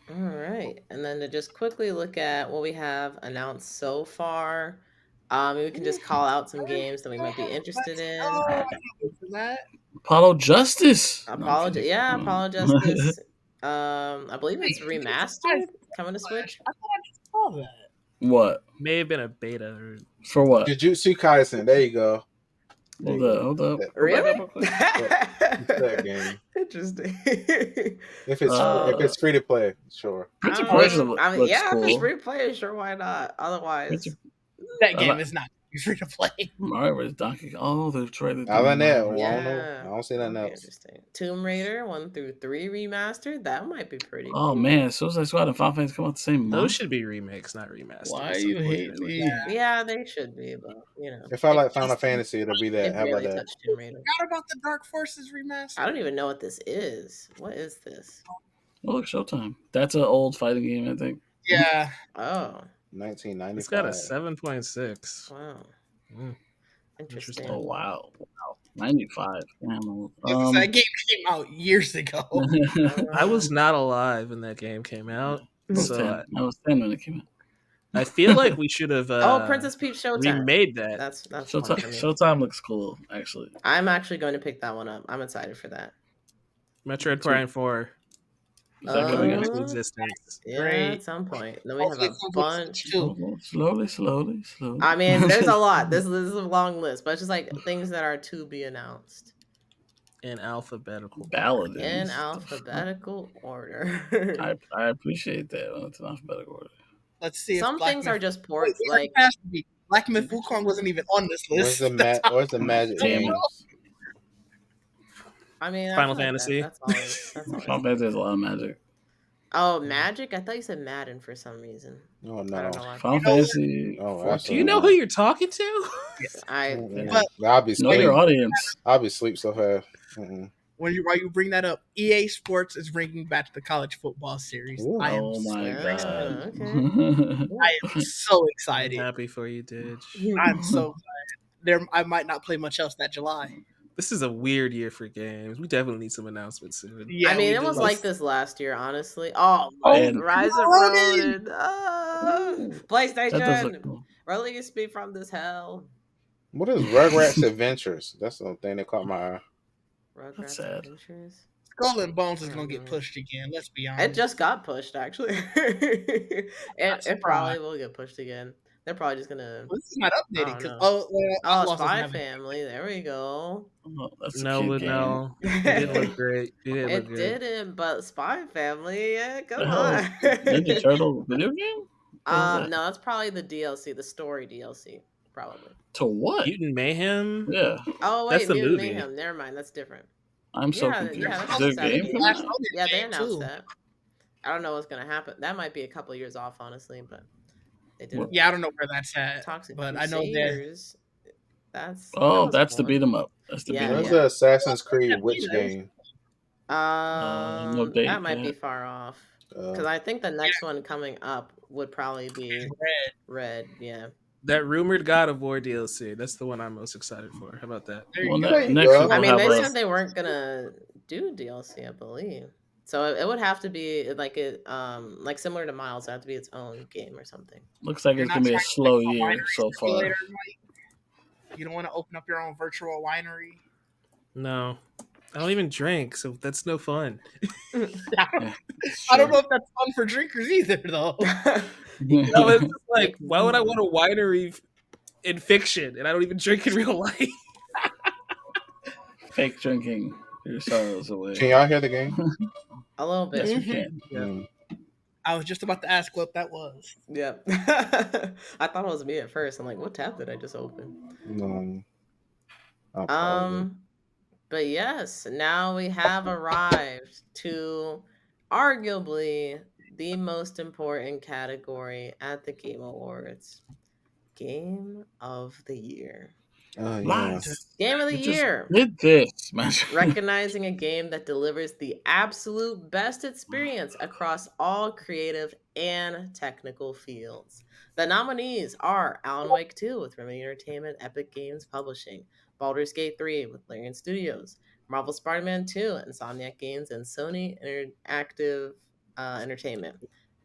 All right, and then to just quickly look at what we have announced so far, we can just call out some games that we might be interested in. Oh, I can't wait for that. Apollo Justice. Apollo Justice. I believe it's remastered coming to Switch. I thought I just saw that. What? May have been a beta. Or... For what? Jujutsu Kaisen. There you go. Hold up. Really? That game. Interesting. If it's free to play, sure. Prince of Persia looks if it's cool. free to play, sure, why not? Otherwise, That game is not free to play. Mario vs. Donkey Kong. Oh, they've tried to do Other than that, Mario. I don't know. I don't see nothing that'd be else. interesting. Tomb Raider 1 through 3 remastered. That might be pretty. Oh cool. man, Suicide Squad and Final Fantasy come out the same month. Those should be remakes, not remasters. Why you hate me? Yeah, they should be, but you know. If I like Final Fantasy, it'll be They that. How about barely that? touched Tomb Raider. Forgot about the Dark Forces remaster. I don't even know what this is. What is this? Oh look, Showtime. That's an old fighting game, I think. Yeah. Oh, 1995. It's got a 7.6. wow. Mm. Interesting. Oh wow. 95. Damn. That game came out years ago. I was not alive when that game came out, I was so 10. I was 10 when it came out. I feel like we should have Princess Peach Showtime. remade that. That's fun Showtime, for me. Showtime looks cool, actually. I'm actually going to pick that one up. I'm excited for that. Metroid Prime 4. Is that coming Into out? existence. Yeah, Great. at some point. Then we have Hopefully a it comes with bunch. Switch too. Slowly. I mean, there's a lot. This is a long list, but it's just like things that are to be announced In alphabetical order. Paladins. in alphabetical order. I appreciate that when it's in alphabetical order. Let's see. Some if Black things Myth- are just Wait, ports. we already Like, passed the beat. Black Myth Wukong wasn't even on this Where's list. where's the Magic Damn it. games? I mean, I Final feel like Fantasy. that's always. Final Fantasy has a lot of magic. Oh, Magic? I thought you said Madden for some reason. Oh I no. don't know why. Final Fantasy. Oh, that's Do you know who you're talking to? But- I'll be Know your asleep. audience. I'll be asleep so fast. Mm-mm. While you bring that up, EA Sports is bringing back the college football series. Ooh. I am Oh my Yeah, god. I am so I'm excited. happy for you, Didge. I'm so excited. I might not play much else that July. This is a weird year for games. We definitely need some announcements soon. Yeah, I mean, we it do. was like this last year, honestly. Oh, And- Rise of Ronin! Ronin. That does PlayStation, look cool. release me from this hell. What is Rugrats Adventures? That's the thing that caught my eye. Rugrats sad. Adventures. Skull and Bones is gonna get pushed again. Let's be honest. It just got pushed, actually. it probably surprised. will get pushed again. They're probably just gonna. Well, this is not updated I because don't Outlaws doesn't Spy have it. Family. There we go. Oh, that's a No, cute but game. no. It didn't look great. It didn't look It good. didn't, but Spy Family. Yeah, The come hell on. is Ninja Turtle video game? What is that? No, it's probably the DLC, the story DLC, probably. To what? Mutant Mayhem? Yeah, Oh That's wait, the Mutant movie. Mayhem. Never mind, that's different. I'm so Yeah, confused. yeah, that's Is there a exciting. game for Last that? Ronin Yeah, they game, announced too. that. I don't know what's gonna happen. That might be a couple years off, honestly, but they did. What? Yeah, I don't know where that's at, Toxic but I know that. Crusaders. That Oh, was that's the fun. beat 'em up. That's the Yeah, beat 'em Where's up. the Assassin's Creed Yeah, Witch that was- game? No date That might be yet. far off because I think the next one coming up would probably be Red. Yeah. That rumored God of War DLC. That's the one I'm most excited for. How about that? There you Well, go. There you next go. we'll I mean, have they a said they weren't gonna do DLC, I believe. So it would have to be like like similar to Miles. It would have to be its own game or something. looks like You're it's not gonna be a trying to slow make a year winery so far. simulator, Mike? You don't want to open up your own virtual winery? No. I don't even drink, so that's no fun. I don't know if that's fun for drinkers either, though. No, it's just like, why would I want a winery in fiction and I don't even drink in real life? Fake drinking your sorrows away. Can y'all hear the game? A little bit. Yes, we can. Yeah. Mm. I was just about to ask what that was. Yep. I thought it was me at first. I'm like, what tab did I just open? No. I'll pause it. But yes, now we have arrived to arguably the most important category at the Game Awards. Game of the Year. Oh, yeah. Lies. Game of the You just Year. did this, man. Recognizing a game that delivers the absolute best experience across all creative and technical fields. The nominees are Alan Wake 2 with Remedy Entertainment, Epic Games Publishing, Baldur's Gate 3 with Larian Studios, Marvel Spider-Man 2, Insomniac Games, and Sony Interactive Entertainment,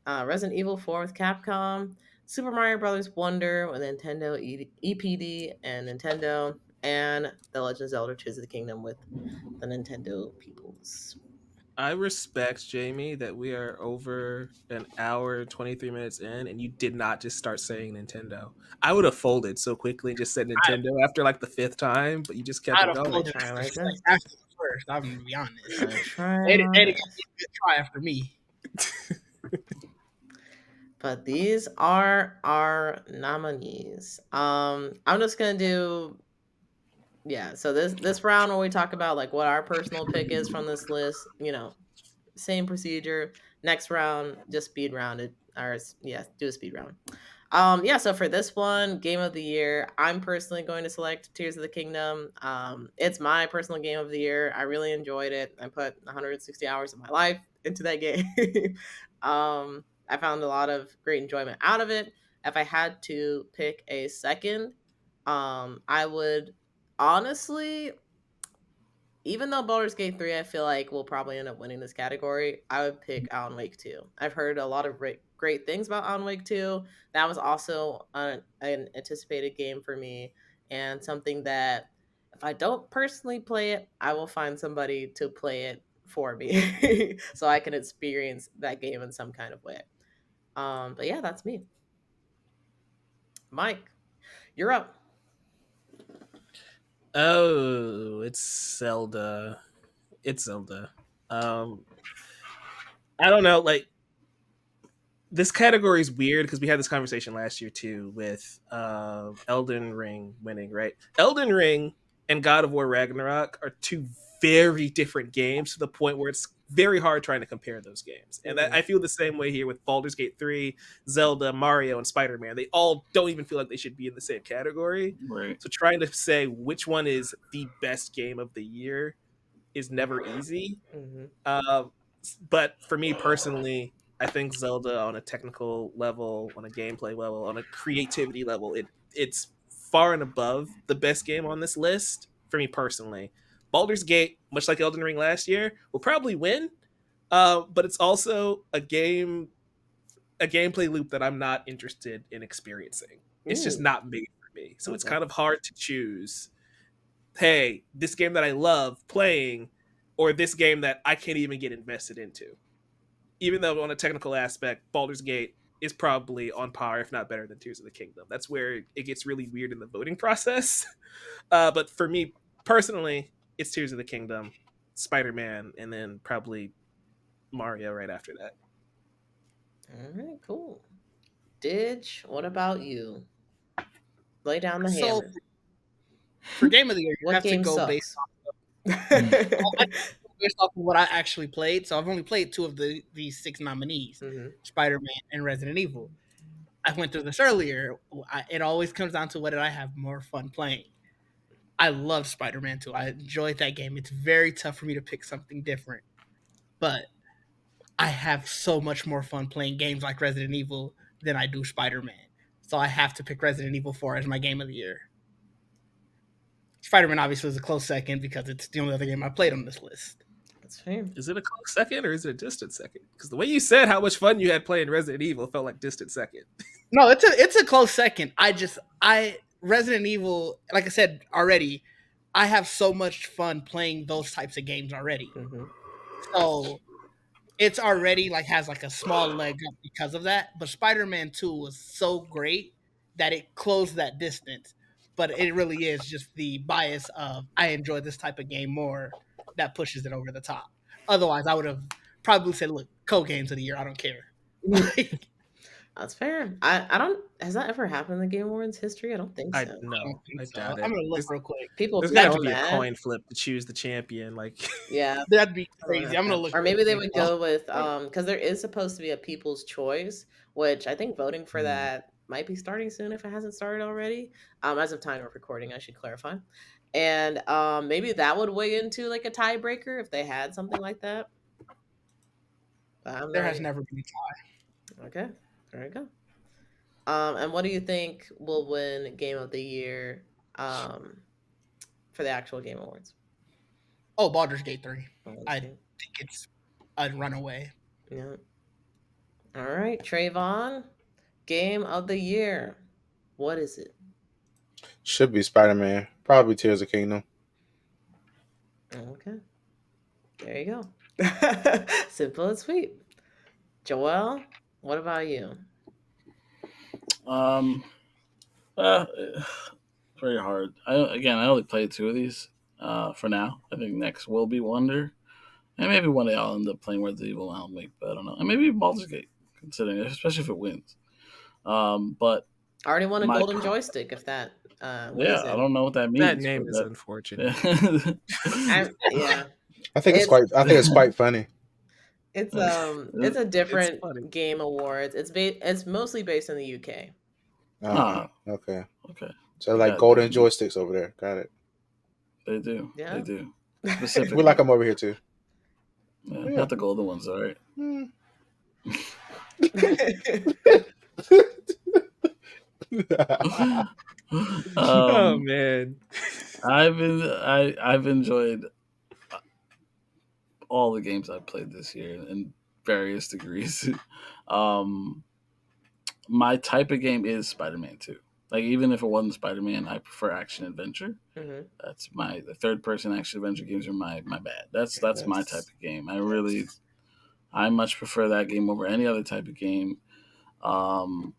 Resident Evil 4 with Capcom, Super Mario Bros. Wonder with Nintendo EPD and Nintendo, and The Legend of Zelda Tears of the Kingdom with the Nintendo peoples. I respect, Jamie, that we are over an hour, 23 minutes in, and you did not just start saying Nintendo. I would have folded so quickly and just said Nintendo after like the fifth time, but you just kept I'd it have going. folded Try my after best. the first. I'm gonna be honest. I try They'd my have given best. me a good try after me. But these are our nominees. I'm just gonna do so this round where we talk about like what our personal pick is from this list, same procedure. Next round, just speed rounded, or do a speed round. So for this one, Game of the Year, I'm personally going to select Tears of the Kingdom. It's my personal Game of the Year. I really enjoyed it. I put 160 hours of my life into that game. I found a lot of great enjoyment out of it. If I had to pick a second, I would honestly, even though Baldur's Gate 3, I feel like will probably end up winning this category, I would pick Alan Wake 2. I've heard a lot of great things about Alan Wake 2. That was also an anticipated game for me, and something that if I don't personally play it, I will find somebody to play it for me so I can experience that game in some kind of way. But yeah, that's me. Mike, you're up. Oh, it's Zelda. It's Zelda. I don't know, like this category is weird because we had this conversation last year too with Elden Ring winning, right? Elden Ring and God of War Ragnarok are two very different games to the point where it's very hard trying to compare those games. And I feel the same way here with Baldur's Gate 3, Zelda, Mario, and Spider-Man. They all don't even feel like they should be in the same category. Right. So trying to say which one is the best game of the year is never easy. But for me personally, I think Zelda on a technical level, on a gameplay level, on a creativity level, it's far and above the best game on this list for me personally. Baldur's Gate, much like Elden Ring last year, will probably win, but it's also a gameplay loop that I'm not interested in experiencing. It's just not made for me, so it's kind of hard to choose. Hey, this game that I love playing, or this game that I can't even get invested into. Even though on a technical aspect, Baldur's Gate is probably on par, if not better than Tears of the Kingdom. That's where it gets really weird in the voting process. But for me personally, it's Tears of the Kingdom, Spider-Man, and then probably Mario right after that. All right, cool. Didge, what about you? Lay down the So hammer. for game of the year, you What have to game go sucks? based off of what I actually played. So I've only played two of these 6 nominees, Spider-Man and Resident Evil. I went through this earlier. It always comes down to what did I have more fun playing. I love Spider-Man 2. I enjoyed that game. It's very tough for me to pick something different. But I have so much more fun playing games like Resident Evil than I do Spider-Man. So I have to pick Resident Evil 4 as my game of the year. Spider-Man obviously is a close second because it's the only other game I played on this list. That's fair. Is it a close second or is it a distant second? Because the way you said how much fun you had playing Resident Evil felt like distant second. No, it's a close second. Resident Evil, like I said already, I have so much fun playing those types of games already. So it's already like has like a small leg up because of that. But Spider-Man 2 was so great that it closed that distance. But it really is just the bias of I enjoy this type of game more that pushes it over the top. Otherwise, I would have probably said, look, co-games of the year, I don't care. That's fair. I don't. Has that ever happened in the Game Awards history? I don't think so. I don't think so. doubt it. I'm gonna look real quick. People There's get got to on be a that. coin flip to choose the champion. Like, Yeah, That'd be crazy. I'm gonna look. or maybe they real would quick. go with because there is supposed to be a People's Choice, which I think voting for that might be starting soon if it hasn't started already. As of time of recording, I should clarify. And maybe that would weigh into like a tiebreaker if they had something like that. There has never been a tie. Okay, there we go. And what do you think will win Game of the Year for the actual Game Awards? Oh, Baldur's Gate 3. Baldur's I Gate. think it's a runaway. Yeah. All right, Trayvon, Game of the Year. What is it? Should be Spider-Man. Probably Tears of Kingdom. Okay. There you go. Simple and sweet. Joel, what about you? Very hard. I only played 2 of these for now. I think next will be Wonder, and maybe one day I'll end up playing Resident Evil and Alan Wake, but I don't know. And maybe Baldur's Gate, considering, especially if it wins. But I already won a golden joystick. If that, I don't know what that means. that name is unfortunate. Yeah, I think it's quite funny. It's a different game awards. It's mostly based in the UK. Okay. Okay. So like golden joysticks over there. Got it. They do. Yeah. They do. Specifically. We like them over here too. Yeah, not the golden ones, all right. Oh man, I've enjoyed all the games I've played this year in various degrees. my type of game is Spider-Man 2. Like even if it wasn't Spider-Man, I prefer action adventure. Mm-hmm. That's the third person action adventure games are my bad. That's my type of game. I much prefer that game over any other type of game. Um,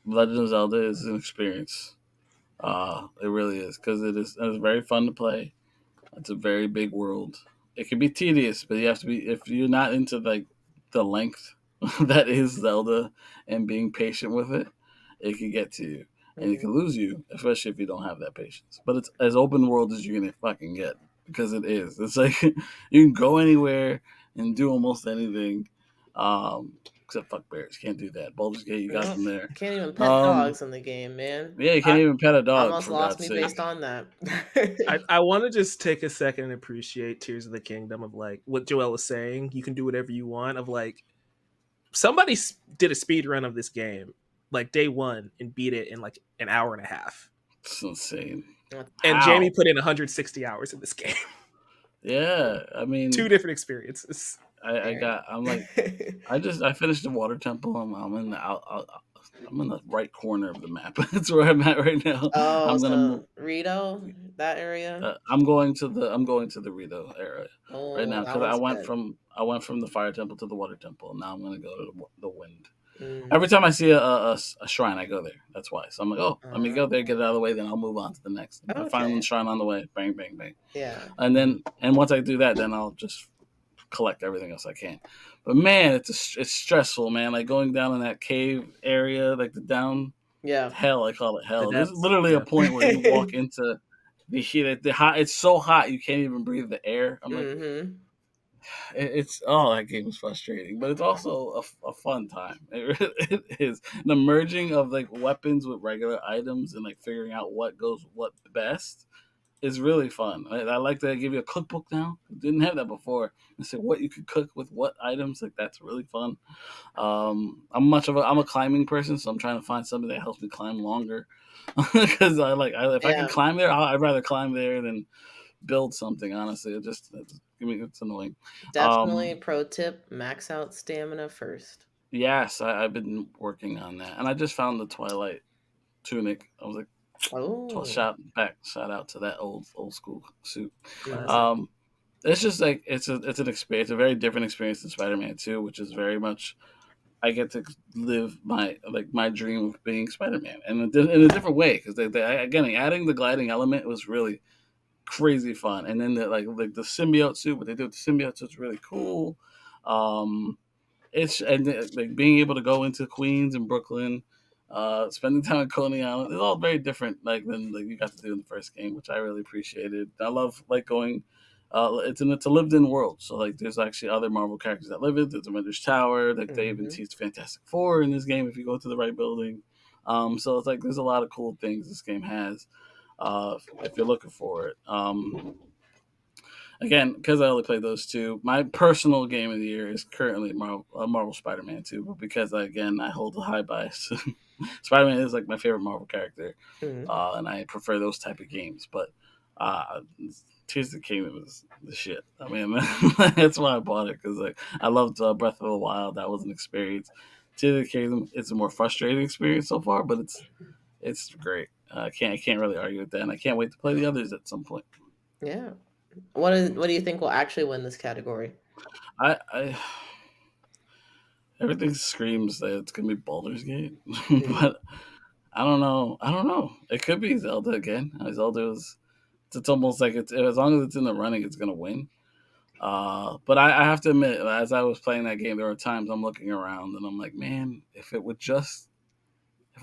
Legend of Zelda is an experience. It really is because it's very fun to play. It's a very big world. It can be tedious, but you have to be if you're not into like the length that is Zelda and being patient with it, it can get to you and it Mm-hmm. can lose you, especially if you don't have that patience. But it's as open world as you're gonna fucking get because it is. It's like you can go anywhere and do almost anything, except fuck bears. Can't do that. Baldur's Gate, you got Well, them there. can't even pet Um, dogs in the game, man. yeah, you can't even pet a dog Almost for lost God's me sake. based on that. I want to just take a second and appreciate Tears of the Kingdom of like what Joel was saying. You can do whatever you want. Of like somebody did a speed run of this game like day one and beat it in like an hour and a half. It's insane. And How? Jamie put in 160 hours in this game. Yeah, I mean, Two different experiences. I'm like, I finished the water temple. I'm in I'm in the right corner of the map. That's where I'm at right now. Oh, I'm gonna move. so Rito, that area. I'm going to the Rito area right Oh, now that because one's good. I went from the fire temple to the water temple. And now I'm gonna go to the wind. Mm. Every time I see a shrine, I go there. That's why. So I'm like, oh, let me go there, get it out of the way, then I'll move on to the next. If I find one Okay. shrine on the way, bang, bang, bang. Yeah. And once I do that, then I'll just collect everything else I can. But man, it's stressful, man. Like going down in that cave area, like the down Yeah. hell, I call it hell. The There's depths, literally yeah. a point where you walk into the heat. The hot. It's so hot you can't even breathe the air. I'm like, Mm-hmm. it's that game is frustrating, but it's also a fun time. It is the merging of like weapons with regular items and like figuring out what goes what best is really fun. I like that they give you a cookbook now. Didn't have that before. They say what you could cook with what items. Like that's really fun. I'm a climbing person, so I'm trying to find something that helps me climb longer. Because if I can Yeah. climb there, I'd rather climb there than build something. Honestly, it's annoying. Definitely pro tip, max out stamina first. Yes, I've been working on that, and I just found the Twilight tunic. I was like, Oh. shout out to that old school suit. Mhm. Classic. It's just like it's an experience, a very different experience than Spider-Man 2, which is very much I get to live my dream of being Spider-Man, and in a different way because again adding the gliding element was really crazy fun, and then the symbiote suit, what they do with the symbiote suit is really cool. It's and like being able to go into Queens and Brooklyn, spending time in Coney Island, it's all very different than you got to do in the first game, which I really appreciated. I love like going. It's a lived in world, so like there's actually other Marvel characters that live it. There's Avengers Tower, like they even Mhm. teased Fantastic Four in this game if you go to the right building. So it's like there's a lot of cool things this game has if you're looking for it. Again, because I only played those two, my personal game of the year is currently Marvel Spider-Man 2. But because I hold a high bias, Spider-Man is like my favorite Marvel character, Mhm. and I prefer those type of games. But uh, Tears of the Kingdom is the shit. I mean, that's why I bought it because like I loved Breath of the Wild. That was an experience. Tears of the Kingdom, it's a more frustrating experience so far, but it's great. I can't really argue with that, and I can't wait to play the others at some point. Yeah. What do you think will actually win this category? I everything screams that it's gonna be Baldur's Gate, Mhm. but I don't know. I don't know. It could be Zelda again. Zelda was. It's almost like it's as long as it's in the running, it's gonna win. But I have to admit, as I was playing that game, there were times I'm looking around and I'm like, man, if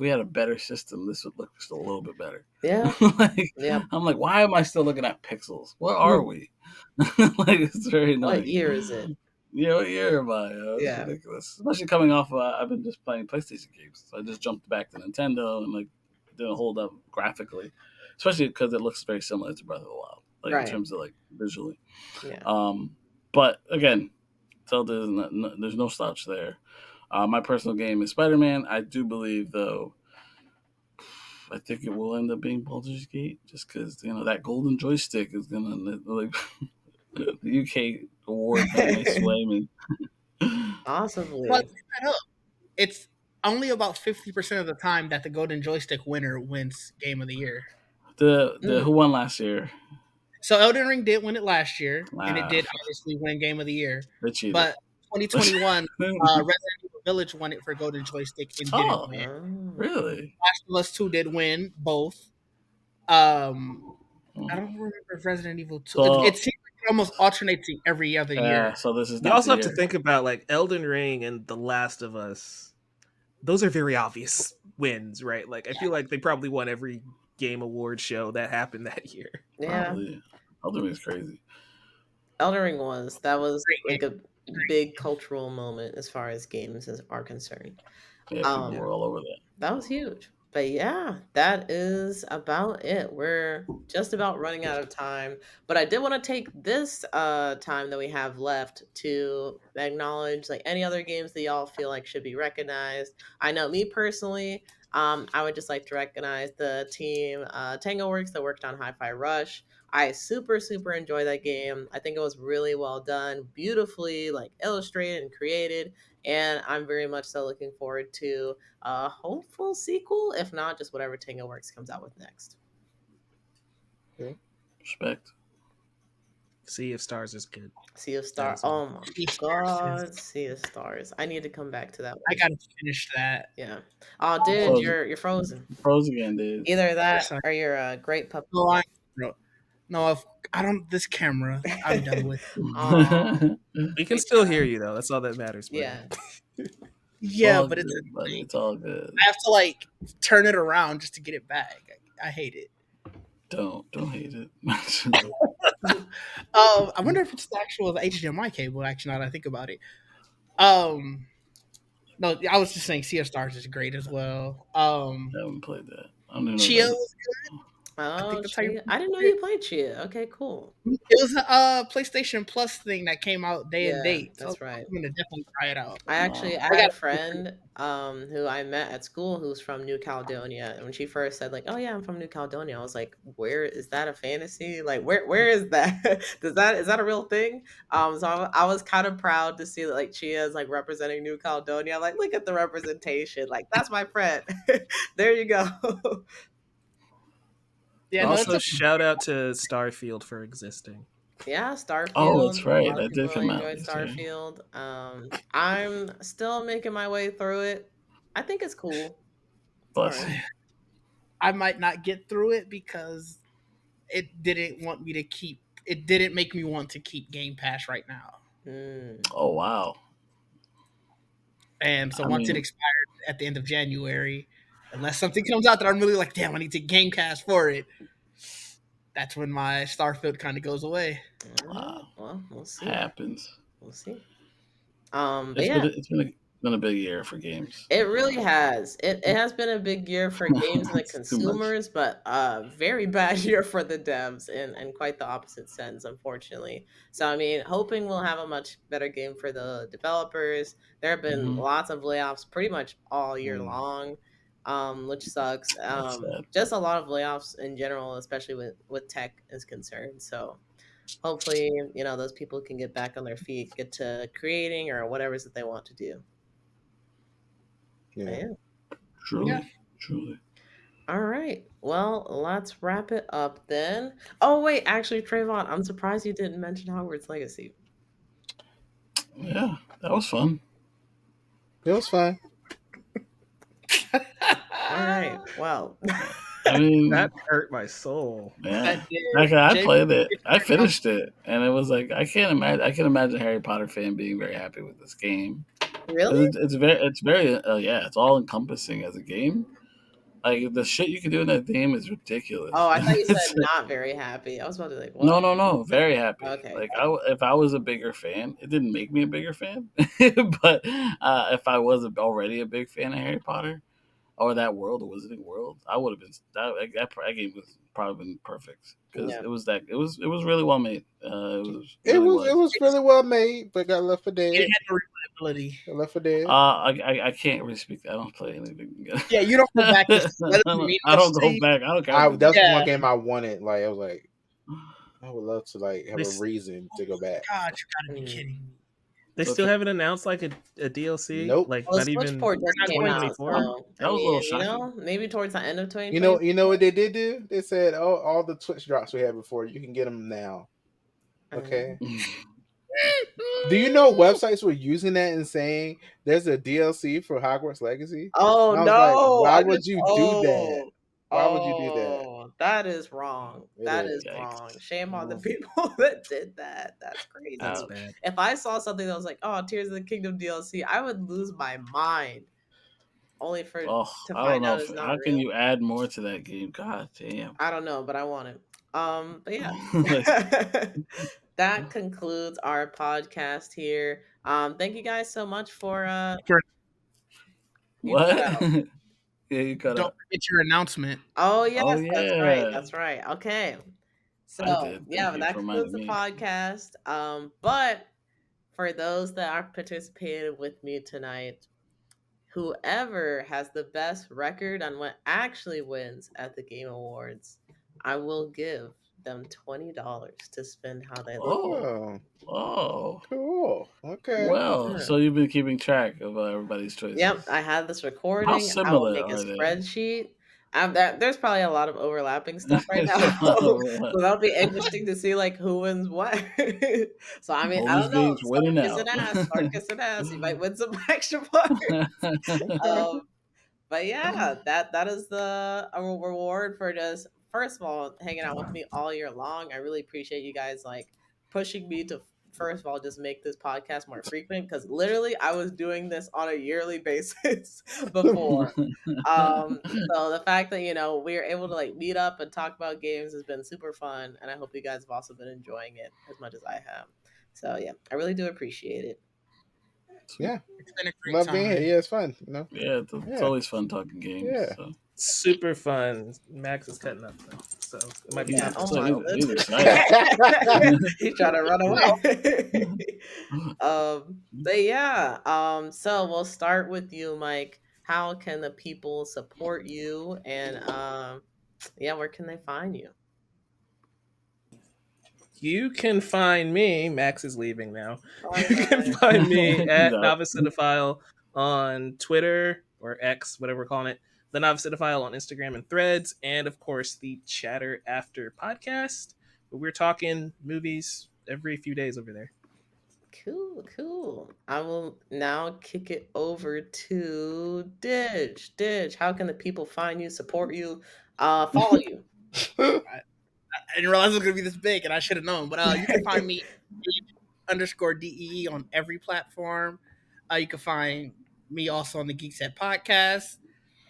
we had a better system, this would look just a little bit better. Yeah. Like, Yep. I'm like, why am I still looking at pixels? Where are we? Like, it's very What annoying. year is it? Yeah, what year am I? It's Yeah. ridiculous. Especially coming off, I've been just playing PlayStation games. So I just jumped back to Nintendo and like it didn't hold up graphically, especially because it looks very similar to Breath of the Wild, like in Right. terms of like visually. Yeah. But again, Zelda there's no slouch there. My personal game is Spider-Man. I do believe though, I think it will end up being Baldur's Gate, just because that golden joystick is gonna like the UK award that may sway me. Well, Possibly. set up. It's only about 50% of the time that the Golden Joystick winner wins Game of the Year. The who won last year? So Elden Ring did win it last year, and it Ah, did obviously win Game of the Year. they cheated. But 2021, Resident Evil Village won it for Golden Joystick and didn't Oh, win. really? Last of Us 2 did win both. I Hmm. don't remember if Resident Evil 2. So- it seems like it almost alternates every other year. So this is You not also the have to year. think about like Elden Ring and The Last of Us. Those are very obvious wins, right? Like I feel like they probably won every game award show that happened that year. Yeah, Probably. Elden Ring's crazy. Elden Ring was Great like a big cultural moment as far as games are concerned. Yeah, people Um, were all over that. That was huge. But yeah, that is about it. We're just about running out of time. But I did want to take this time that we have left to acknowledge like any other games that y'all feel like should be recognized. I know me personally, I would just like to recognize the team Tango Works that worked on Hi-Fi Rush. I super enjoy that game. I think it was really well done, beautifully like illustrated and created, and I'm very much so looking forward to a hopeful sequel, if not just whatever Tango Works comes out with next. Respect. Sea of Stars is good. Sea of Stars. That's all. Oh my Sea of Stars god, Sea of Stars. I need to come back to that one. I gotta finish that. Yeah. Oh, dude, Frozen. you're frozen. Frozen again, dude. Either that Sorry. or you're a great puppy. No, I don't. This camera, I'm done with. Aw. We can still hear you though. That's all that matters. Buddy. Yeah. Yeah, all but good, it's buddy. It's all good. I have to like turn it around just to get it back. I hate it. Don't hate it. I wonder if it's the actual HDMI cable. Actually, now that I think about it. No, I was just saying, Sea of Stars is great as well. I haven't played that. I don't even know. Chia that. was good. Oh, think that's how you- Chia. I didn't know you played Chia. Okay, cool. It was a PlayStation Plus thing that came out day and Yeah, date. that's so right. I'm gonna definitely try it out. I actually I I had a got- friend who I met at school who's from New Caledonia, and when she first said like, "Oh yeah, I'm from New Caledonia," I was like, "Where is that a fantasy? Like, where is that? Is that a real thing?" So I was kind of proud to see that like Chia is like representing New Caledonia. I'm like, look at the representation. Like that's my friend. There you go. Yeah, no, Also, it's a, shout out to Starfield for existing. Yeah, Starfield. Oh, that's right. A lot of That did people come out enjoyed this year. Starfield. I'm still making my way through it. I think it's cool. Bless Alright. you. I might not get through it because it didn't want me to keep. It didn't make me want to keep Game Pass right now. Oh wow. And so I once it mean- expired at the end of January, unless something comes out that I'm really like, damn, I need to Game Pass for it. That's when my Starfield kind of goes away. Wow. Well, we'll see. Happens. We'll see. But yeah, It's been a big year for games. it really has. It has been a big year for games and the It's too much. consumers, but a very bad year for the devs and quite the opposite sense, unfortunately. So, I mean, hoping we'll have a much better game for the developers. There have been Mhm. lots of layoffs pretty much all year Mm. long, which sucks. That's sad. Just a lot of layoffs in general, especially with tech is concerned. So, hopefully, those people can get back on their feet, get to creating or whatever it is that they want to do. But Yeah. yeah. Truly. Yeah. Truly. All right. Well, let's wrap it up then. Oh, wait. Actually, Trayvon, I'm surprised you didn't mention Hogwarts Legacy. Yeah, that was fun. It was fun. All right. Well, I mean, That hurt my soul. yeah. That did. Like, I Jay- played it. I finished it, and it was like I can imagine a Harry Potter fan being very happy with this game. really? It's very yeah. It's all encompassing as a game. Like the shit you can do in that game is ridiculous. Oh, I thought you It's- said not very happy. I was about to be like, what? No, very happy. Okay. Like if I was a bigger fan, it didn't make me a bigger fan, but if I was already a big fan of Harry Potter or that world, the Wizarding World, I would have been that game was probably been perfect because Yeah. it was really well made. It was really well made, but got left for It dead. had no replayability. Got left for dead. I can't really speak. I don't play anything. Yeah, you don't go back. I don't go back. I don't care. That's Yeah. one game I wanted. Like I was like, I would love to like have This- a reason to go back. God, you gotta be Mm. kidding me. They So still tr- haven't announced like a DLC, Nope. like Well, the not Switch even port just not came going out, 2024. so that I was a little mean, shocking. maybe towards the end of You 2020. know what they did do? They said, "Oh, all the Twitch drops we had before, you can get them now." Okay. Do you know websites were using that and saying there's a DLC for Hogwarts Legacy? Oh And I was like, no! why I would just you do that? oh Why would you do that? that is wrong. It That is is. wrong. Yikes! Shame on the Mhm. people that did that. That's That's crazy. bad. If I saw something that was like, "Oh, Tears of the Kingdom DLC," I would lose my mind. Only for Oh, to I don't find know. out it's not How can real. you add more to that game? God damn. I don't know, but I want it. But yeah. Like, That concludes our podcast here. Thank you guys so much for For- you cut what? out. Yeah, you cut Don't out. forget your announcement. Oh Oh yes, that's right. yeah, That's right. Okay. I So did. yeah, Thank but you that for concludes reminding the me. podcast. But for those that are participating with me tonight, whoever has the best record on what actually wins at the Game Awards, I will give them $20 to spend how they like. Oh, Oh, oh. cool. Okay. Well, Yeah. so you've been keeping track of everybody's Yep, choices. I have this How recording. I will similar make a are they? spreadsheet. There's probably a lot of overlapping stuff right There's now, a lot of so that'll be interesting to see like who wins what. So I mean, all I these don't know. games Start winning kissing out. ass. Start kissing ass. You might win some extra points. Okay. Um, but yeah, that is the reward for just first of all hanging out with me all year long. I really appreciate you guys like pushing me to first of all just make this podcast more frequent because literally I was doing this on a yearly basis before. So the fact that we are able to like meet up and talk about games has been super fun, and I hope you guys have also been enjoying it as much as I have. So yeah, I really do appreciate it. Yeah. It's been a great Love being here. time. Yeah, it's fun. You know. Yeah, it's Yeah. always fun talking games. Yeah. So Super fun. Max is cutting up though, so it might be Yeah. time he's, to Oh so my stop. he's goodness. excited. He's trying to run away. But yeah. So we'll start with you, Mike. How can the people support you? And yeah, where can they find you? You can find me. Max is leaving now. Bye, You can guys. find me He's at out. Novice Cinephile on Twitter or X, whatever we're calling it. The Novice Cinephile on Instagram and Threads, and of course the Chatter After podcast. But we're talking movies every few days over there. Cool, cool. I will now kick it over to Didge. Didge, how can the people find you, support you, follow you? I didn't realize it was gonna be this big, and I should have known. But you can find me _DEE on every platform. You can find me also on the Geekset podcast,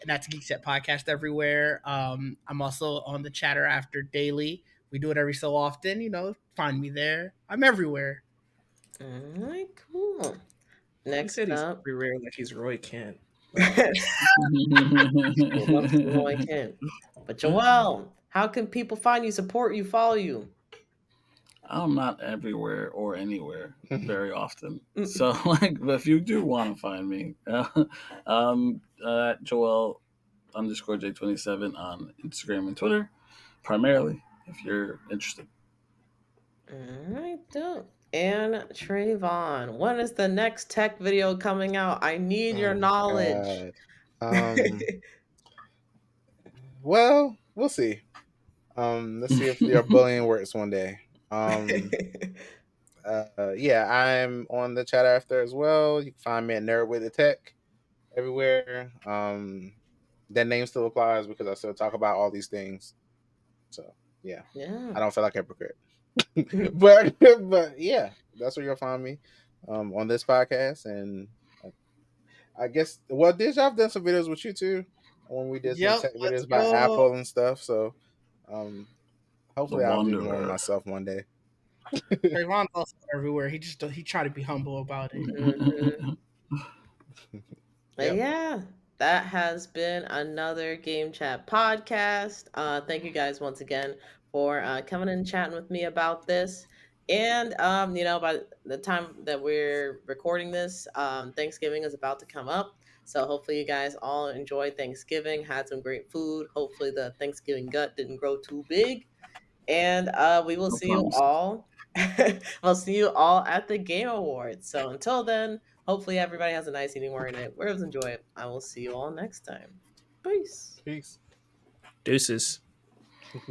and that's Geekset podcast everywhere. I'm also on the Chatter After daily. We do it every so often. Find me there. I'm everywhere. All right, cool. He Next said he's up, everywhere like he's Roy Kent. I can. But Joelle, how can people find you, support you, follow you? I'm not everywhere or anywhere very often. So, but if you do want to find me, at Joel _J27 on Instagram and Twitter, primarily, if you're interested. All right, dope. And Trayvon, when is the next tech video coming out? I need your Oh, knowledge. God. Well, we'll see. Let's see if your bullying works one day. Yeah, I'm on the chat after as well. You can find me at nerdwiththetech everywhere. That name still applies because I still talk about all these things. So yeah, Yeah. I don't feel like a hypocrite. but yeah, that's where you'll find me on this podcast. And I guess I've done some videos with you too when we did some Yep, tech let's videos about go. Apple and stuff. So hopefully The I'll do more Wanderer. myself one day. Trayvon's also everywhere. He tried to be humble about it. Mhm. But Yep. yeah, that has been another Game Chat podcast. Thank you guys once again for coming and chatting with me about this. And by the time that we're recording this, Thanksgiving is about to come up. So hopefully you guys all enjoyed Thanksgiving, had some great food. Hopefully the Thanksgiving gut didn't grow too big. And we will No see you promises. all I'll see you all at the Game Awards. So until then, hopefully everybody has a nice evening, morning, night. Wherever enjoy it. I will see you all next time. Peace. Peace. Deuces.